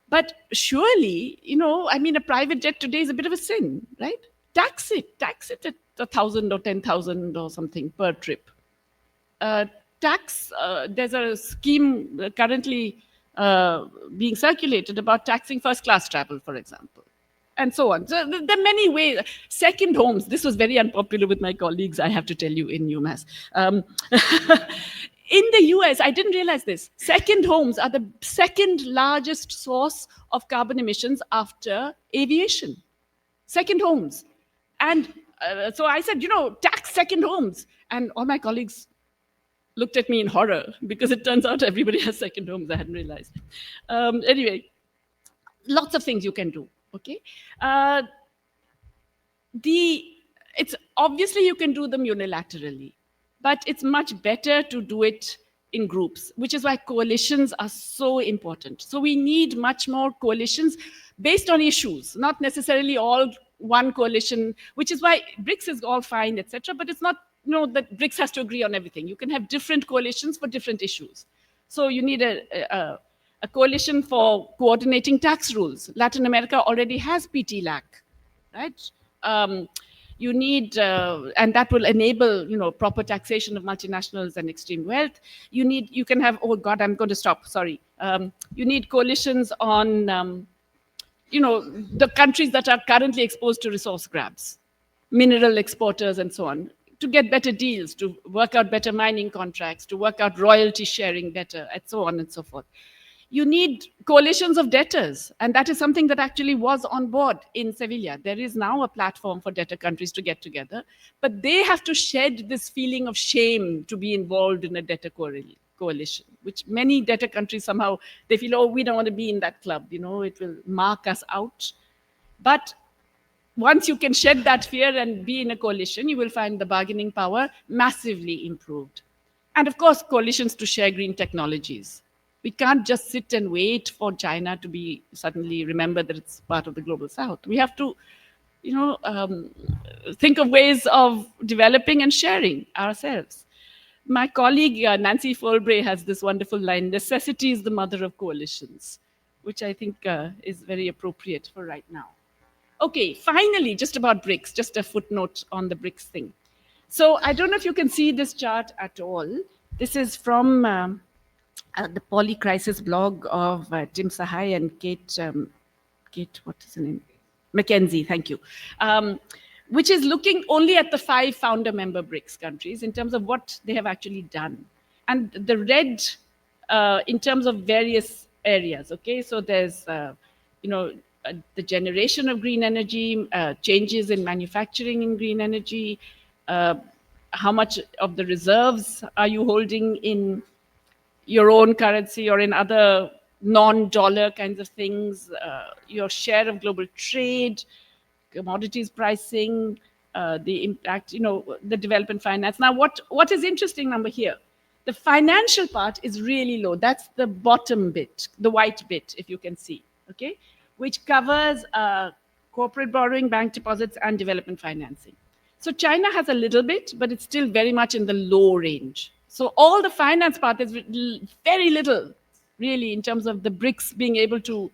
But surely, a private jet today is a bit of a sin, right? Tax it at 1,000 or 10,000 or something per trip. There's a scheme currently being circulated about taxing first-class travel, for example, and so on. So there are many ways. Second homes, this was very unpopular with my colleagues, I have to tell you, in UMass. In the US, I didn't realize this, second homes are the second largest source of carbon emissions after aviation. Second homes. And so I said, tax second homes. And all my colleagues looked at me in horror because it turns out everybody has second homes. I hadn't realized. Anyway, lots of things you can do, okay? It's obviously you can do them unilaterally, but it's much better to do it in groups, which is why coalitions are so important. So we need much more coalitions based on issues, not necessarily all one coalition, which is why BRICS is all fine, etc. But it's not that BRICS has to agree on everything. You can have different coalitions for different issues. So you need a coalition for coordinating tax rules. Latin America already has PT-LAC, right? You need, and that will enable, proper taxation of multinationals and extreme wealth. You can have, oh God, I'm going to stop, sorry. You need coalitions on, the countries that are currently exposed to resource grabs, mineral exporters and so on, to get better deals, to work out better mining contracts, to work out royalty sharing better, and so on and so forth. You need coalitions of debtors, and that is something that actually was on board in Sevilla. There is now a platform for debtor countries to get together, but they have to shed this feeling of shame to be involved in a debtor coalition, which many debtor countries somehow, they feel, oh, we don't want to be in that club, you know, it will mark us out. But once you can shed that fear and be in a coalition, you will find the bargaining power massively improved. And of course, coalitions to share green technologies. We can't just sit and wait for China to be suddenly remember that it's part of the global south. We have to, you know, think of ways of developing and sharing ourselves. My colleague Nancy Folbray has this wonderful line, necessity is the mother of coalitions, which I think is very appropriate for right now. Okay, finally, just about BRICS, just a footnote on the BRICS thing. So I don't know if you can see this chart at all. This is from the Polycrisis blog of Tim Sahai and Kate, what is her name? Mackenzie, thank you. Which is looking only at the 5 founder member BRICS countries in terms of what they have actually done. And the red in terms of various areas, okay? So there's, you know, the generation of green energy, changes in manufacturing in green energy, how much of the reserves are you holding in your own currency or in other non-dollar kinds of things, your share of global trade, commodities pricing, the impact, you know, the development finance. Now, what is interesting number here? The financial part is really low. That's the bottom bit, the white bit, if you can see, okay? Which covers corporate borrowing, bank deposits, and development financing. So China has a little bit, but it's still very much in the low range. So all the finance part is very little, really, in terms of the BRICS being able to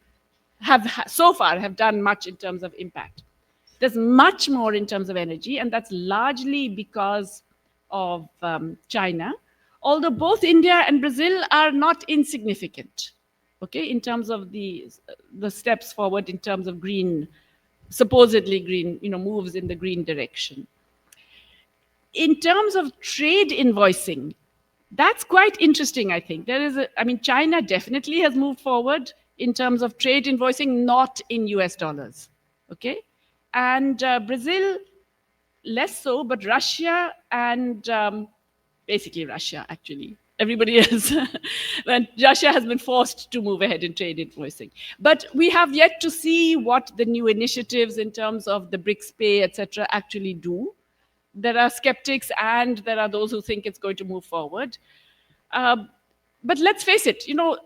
have, so far, have done much in terms of impact. There's much more in terms of energy, and that's largely because of China, although both India and Brazil are not insignificant, okay, in terms of the steps forward in terms of green, supposedly green, you know, moves in the green direction. In terms of trade invoicing, that's quite interesting, I think. There is I mean, China definitely has moved forward in terms of trade invoicing, not in US dollars, okay? And Brazil, less so, but Russia and basically Russia, actually. Everybody else, but Russia has been forced to move ahead in trade invoicing. But we have yet to see what the new initiatives in terms of the BRICS Pay, etc., actually do. There are skeptics and there are those who think it's going to move forward. But let's face it, you know,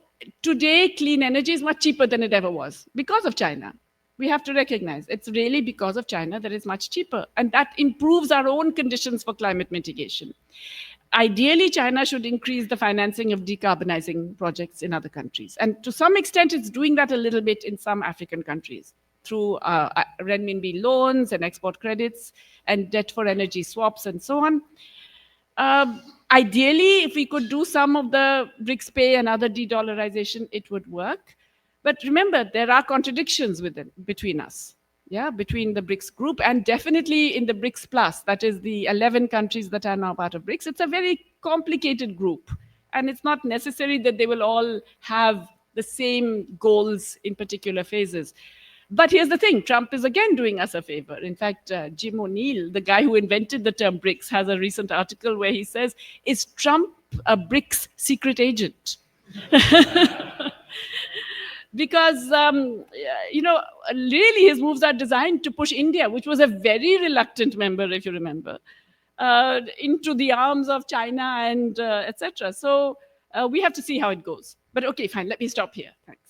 today clean energy is much cheaper than it ever was because of China. We have to recognize it's really because of China that it's much cheaper, and that improves our own conditions for climate mitigation. Ideally, China should increase the financing of decarbonizing projects in other countries. And to some extent, it's doing that a little bit in some African countries through renminbi loans and export credits and debt for energy swaps and so on. Ideally, if we could do some of the BRICS Pay and other de-dollarization, it would work. But remember, there are contradictions between us. Yeah, between the BRICS group and definitely in the BRICS Plus, that is the 11 countries that are now part of BRICS. It's a very complicated group, and it's not necessary that they will all have the same goals in particular phases. But here's the thing, Trump is again doing us a favor. In fact, Jim O'Neill, the guy who invented the term BRICS, has a recent article where he says, is Trump a BRICS secret agent? Because, you know, really his moves are designed to push India, which was a very reluctant member, if you remember, into the arms of China and etc. So we have to see how it goes. But okay, fine, let me stop here. Thanks.